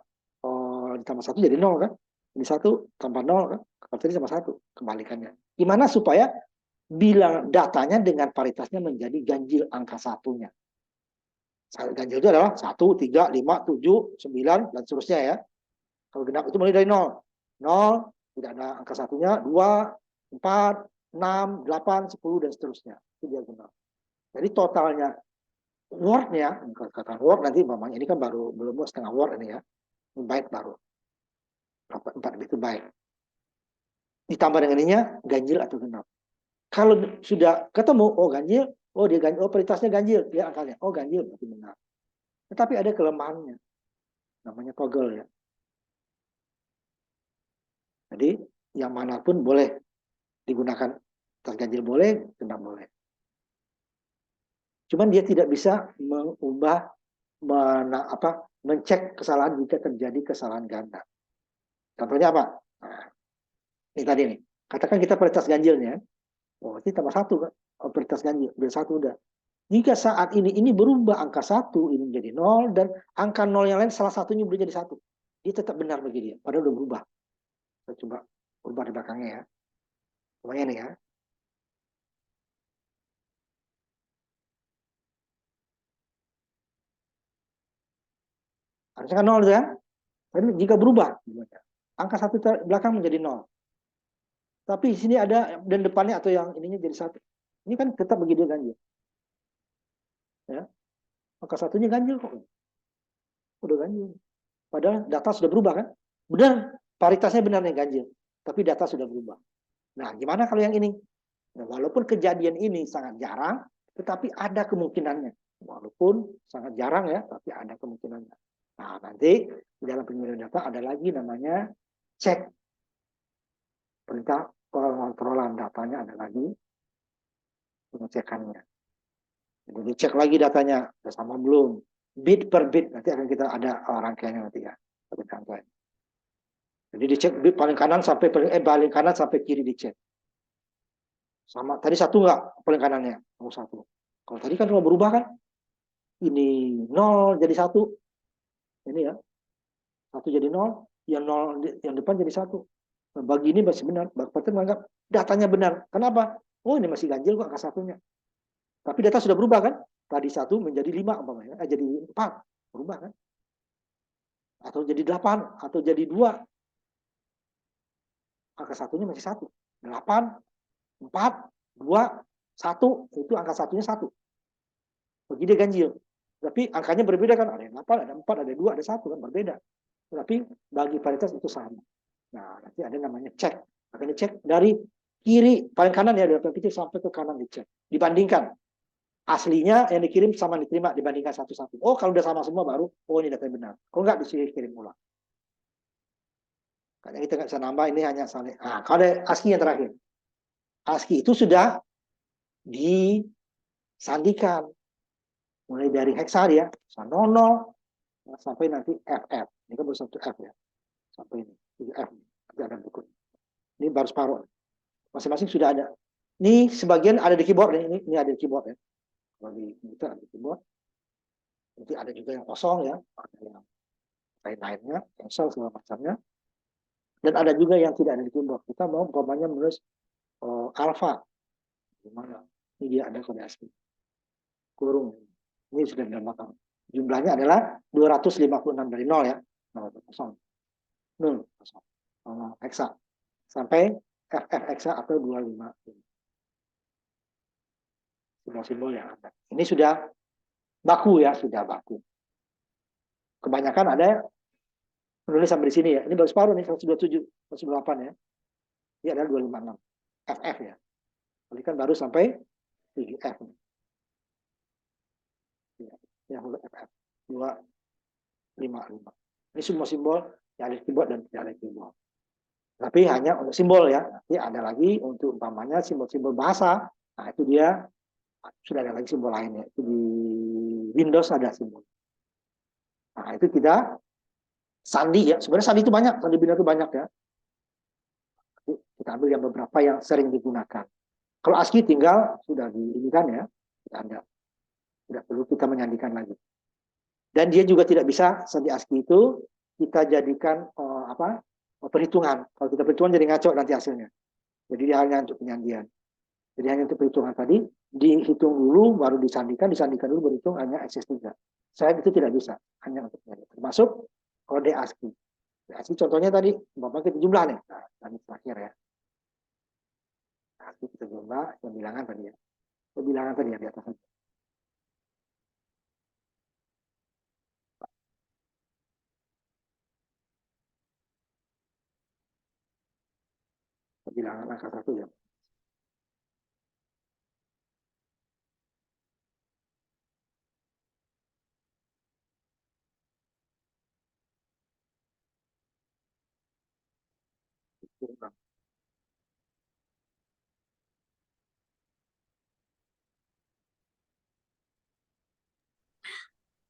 1 jadi 0 kan? Di 1 tambah 0 kan? Kalau tadi tambah 1, kebalikannya. Gimana supaya bilang datanya dengan paritasnya menjadi ganjil angka satunya. Ganjil itu adalah 1, 3, 5, 7, 9, dan seterusnya ya. Kalau genap itu mulai dari 0. 0, tidak ada angka satunya, 2, 4, 6, 8, 10, dan seterusnya. Itu dia genap. Jadi totalnya word-nya, kata word nanti mamanya ini kan baru belum setengah word ini ya. Ini byte baru. 4 bit itu byte. Ditambah dengan ininya ganjil atau genap. Kalau sudah ketemu, oh ganjil, oh dia ganjil, oh paritasnya ganjil, dia angkanya, oh ganjil, berarti benar. Tetapi ada kelemahannya, namanya toggle ya. Jadi yang manapun boleh digunakan, tas ganjil boleh, genap boleh. Cuman dia tidak bisa mengubah, mencek kesalahan jika terjadi kesalahan ganda. Contohnya apa? Nah, ini tadi nih, katakan kita paritas ganjilnya, oh ini tambah 1 kan? otoritas ganjil, udah satu udah. Jika saat ini berubah angka 1 ini menjadi 0 dan angka 0 yang lain salah satunya berubah jadi 1. Dia tetap benar bagi dia, padahal udah berubah. Kita coba ubah di belakangnya ya. Lumayan ya. Harusnya kan 0 ya. Tapi jika berubah, angka 1 belakang menjadi 0. Tapi di sini ada dan depannya atau yang ininya jadi 1. Ini kan tetap bagi dia ganjil. Ya. Angka 1-nya ganjil kok. Udah ganjil. Padahal data sudah berubah kan? Benar, paritasnya benar nih ganjil. Tapi data sudah berubah. Nah, gimana kalau yang ini? Nah, walaupun kejadian ini sangat jarang, tetapi ada kemungkinannya. Walaupun sangat jarang ya, tapi ada kemungkinannya. Nah, nanti di dalam penyelidikan data ada lagi namanya cek. Perintah pengontrolan datanya ada lagi pengecekannya. Jadi dicek lagi datanya, sudah sama belum? Bit per bit, nanti akan kita ada rangkaiannya nanti ya. Jadi dicek bit paling kanan sampai paling kanan sampai kiri dicek. Sama tadi 1 enggak paling kanannya? Oh 1. Kalau tadi kan cuma berubah kan? Ini 0 jadi 1. Ini ya. 1 jadi 0, yang 0 yang depan jadi 1. Nah, bagi ini masih benar. Berarti menganggap datanya benar. Kenapa? Oh, ini masih ganjil kok angka 1-nya. Tapi data sudah berubah kan? Tadi 1 menjadi 5 umpamanya, jadi 4. Berubah kan? Atau jadi 8 atau jadi 2. Angka 1-nya masih 1. 8, 4, 2, 1, itu angka 1-nya 1. Bagi dia ganjil. Tapi angkanya berbeda kan, ada yang 8, ada 4, ada 2, ada 1 kan berbeda. Tapi bagi paritas itu sama. Nah, nanti ada namanya cek. Akan dicek dari kiri paling kanan ya, dari paling kecil sampai ke kanan dicek. Dibandingkan aslinya yang dikirim sama diterima dibandingkan satu-satu. Oh, kalau udah sama semua baru, oh ini data benar. Kalau enggak dikirim ulang. Karena kita nggak bisa nambah, ini hanya saling. Nah, kalau ada ASCII yang terakhir. ASCII itu sudah disandikan. Mulai dari heksa ya, 00 sampai nanti FF. Ini kan baru satu F ya. Sampai ini, 7F. Nanti ada buku. Ini baru separuh. Masing-masing sudah ada. Ini sebagian ada di keyboard. Ini ada di keyboard ya. Kalau di komputer ada di keyboard. Nanti ada juga yang kosong ya. Ada yang lain-lainnya, cancel segala macamnya. Dan ada juga yang tidak ada di keyboard. Kita mau umpamanya menulis alpha. Gimana? Ini dia ada kode ASCII. Kurung. Ini sudah dinamakan. Jumlahnya adalah 256 dari 0 ya. 0, 0, 0, hexa. Sampai FF hexa atau 25. Simbol-simbol yang ada. Ini sudah baku ya, sudah baku. Kebanyakan ada menulis sampai di sini ya. Ini baru separuh nih, 127, 128 ya. Ini adalah 256. FF ya. Jadi kan baru sampai 7F. Ya, FF. 255. Ini semua simbol yang ada di keyboard dan tidak ada di keyboard. Tapi hanya untuk simbol ya. Nanti ada lagi untuk umpamanya simbol-simbol bahasa. Nah, itu dia sudah ada lagi simbol lainnya. Itu di Windows ada simbol. Nah, itu kita sandi ya. Sebenarnya sandi itu banyak. Sandi bina itu banyak ya. Kita ambil yang beberapa yang sering digunakan. Kalau ASCII tinggal sudah diinikan ya. Tidak ada. Tidak perlu kita menyandikan lagi. Dan dia juga tidak bisa sandi ASCII itu kita jadikan perhitungan. Kalau kita perhitungan jadi ngaco nanti hasilnya. Jadi dia hanya untuk penyandian. Jadi hanya untuk perhitungan tadi, dihitung dulu, baru disandikan dulu, berhitung hanya SS3. Saya itu tidak bisa, hanya untuk penyandian. Termasuk kode ASCII. ASCII contohnya tadi, bapak kita jumlah nih. Nah, tadi terakhir ya. ASCII kita jumlah, yang bilangan tadi ya. Bilangan tadi yang di atas. Bilangan angka 1 ya.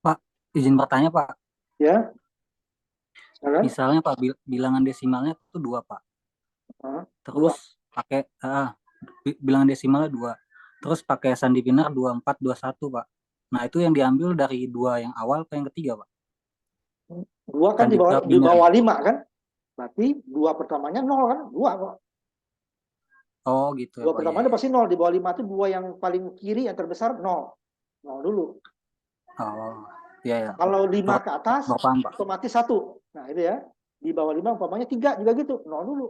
Pak, izin bertanya Pak. Ya. Misalnya Pak, bilangan desimalnya itu 2 Pak. Terus pakai bilangan desimalnya 2. Terus pakai sandi pinner 2421 Pak. Nah itu yang diambil dari 2 yang awal ke yang ketiga Pak. 2 kan Sandi di bawah pinner. 5 kan? Berarti 2 pertamanya 0 kan? 2 kok. Oh gitu ya 2 Pak. pertamanya pasti 0. Di bawah 5 itu 2 yang paling kiri yang terbesar 0. 0 dulu. Oh iya ya. Kalau 5 ke atas Paham Pak. otomatis 1. Nah itu ya. Di bawah 5 umpamanya 3 juga gitu. 0 dulu.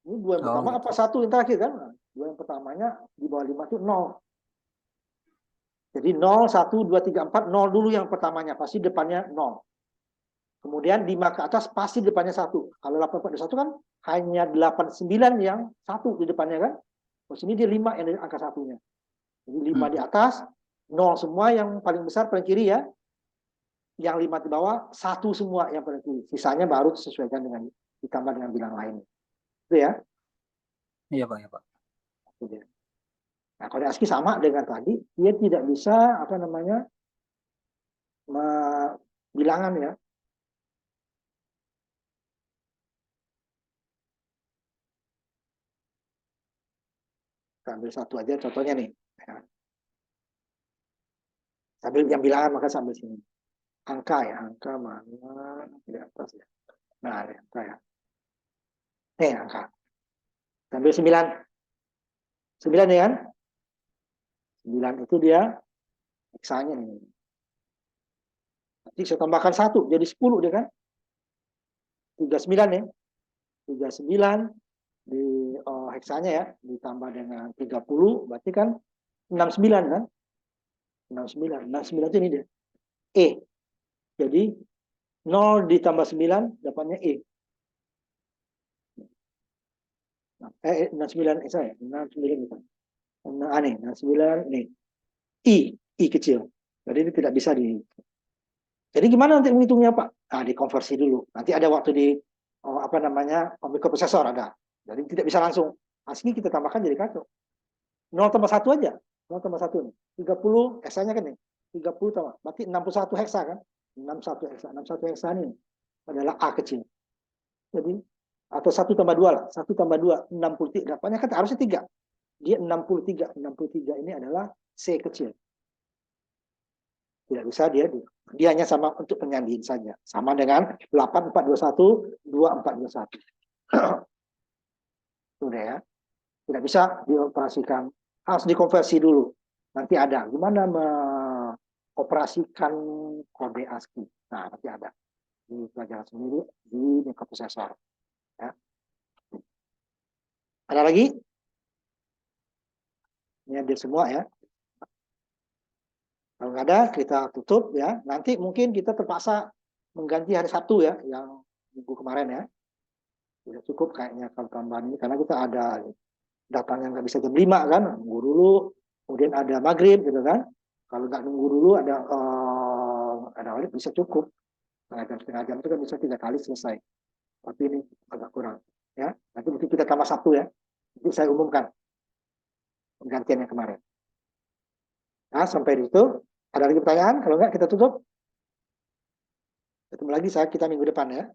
Ini 2 yang pertama Gitu. apa 1 yang terakhir kan? Nah, 2 yang pertamanya di bawah 5 itu 0. Jadi 0, 1, 2, 3, 4, 0 dulu yang pertamanya. Pasti depannya 0. Kemudian 5 ke atas pasti depannya 1. Kalau 8, 4, 1 kan hanya 8, 9 yang 1 di depannya kan. Terus ini dia 5 yang angka satunya. Jadi 5 di atas, 0 semua yang paling besar paling kiri ya. Yang 5 di bawah, 1 semua yang paling kiri. Sisanya baru disesuaikan dengan ditambah dengan bilang lain. Itu ya. Iya Pak, ya Pak. Nah, kalau ASCII sama dengan tadi, dia tidak bisa apa namanya bilangan ya. Kita ambil satu aja contohnya nih. Ya. Sambil yang bilangan maka sambil sini. Angka ya, angka mana di atas ya. Nah, ada angka ya. Angka. Sambil 9. 9 ya kan? 9 itu dia heksanya nih. Nanti saya tambahkan 1 jadi 10 dia kan? 39 ya. 39 di heksanya ya, ditambah dengan 30 berarti kan 69 kan? 69. 69 itu ini dia. E. Jadi 0 ditambah 9 dapatnya E. 69 saya 69 itu. Aneh, 69 nih. I kecil. Jadi ini tidak bisa di. Jadi gimana nanti menghitungnya Pak? Nah, dikonversi dulu. Nanti ada waktu di apa namanya mikroprosesor ada. Jadi tidak bisa langsung. ASCII kita tambahkan jadi kacau. 0 tambah 1 aja. 0 tambah 1 nih. 30 heksanya kan nih. 30 tambah. Berarti 61 heksa kan? 61 heksa. 61 heksa ini adalah A kecil. Jadi atau 1 tambah 2 lah. 1 tambah 2 63. Dapatnya kan harusnya 3. Dia 63. 63 ini adalah C kecil. Tidak bisa dia hanya sama untuk penyandiin saja. Sama dengan 8421 2421. Sudah ya. Tidak bisa dioperasikan. Harus dikonversi dulu. Nanti ada. Gimana mengoperasikan kode ASCII. Nah, nanti ada. Di pelajaran sendiri di mikroprosesor. Ya. Ada lagi? Ini ada semua ya. Kalau nggak ada, kita tutup ya. Nanti mungkin kita terpaksa mengganti hari Sabtu ya, yang minggu kemarin ya. Tidak cukup kayaknya kalau tambahan ini, karena kita ada datang yang nggak bisa jam 5 kan, nunggu dulu. Kemudian ada maghrib gitu kan. Kalau nggak nunggu dulu ada wali bisa cukup. Setengah jam itu kan bisa 3 kali selesai. Tapi ini agak kurang. Ya, nanti mungkin kita tambah Sabtu ya. Nanti saya umumkan penggantian yang kemarin. Nah, sampai di situ. Ada lagi pertanyaan? Kalau enggak, kita tutup. Ketemu lagi kita minggu depan ya.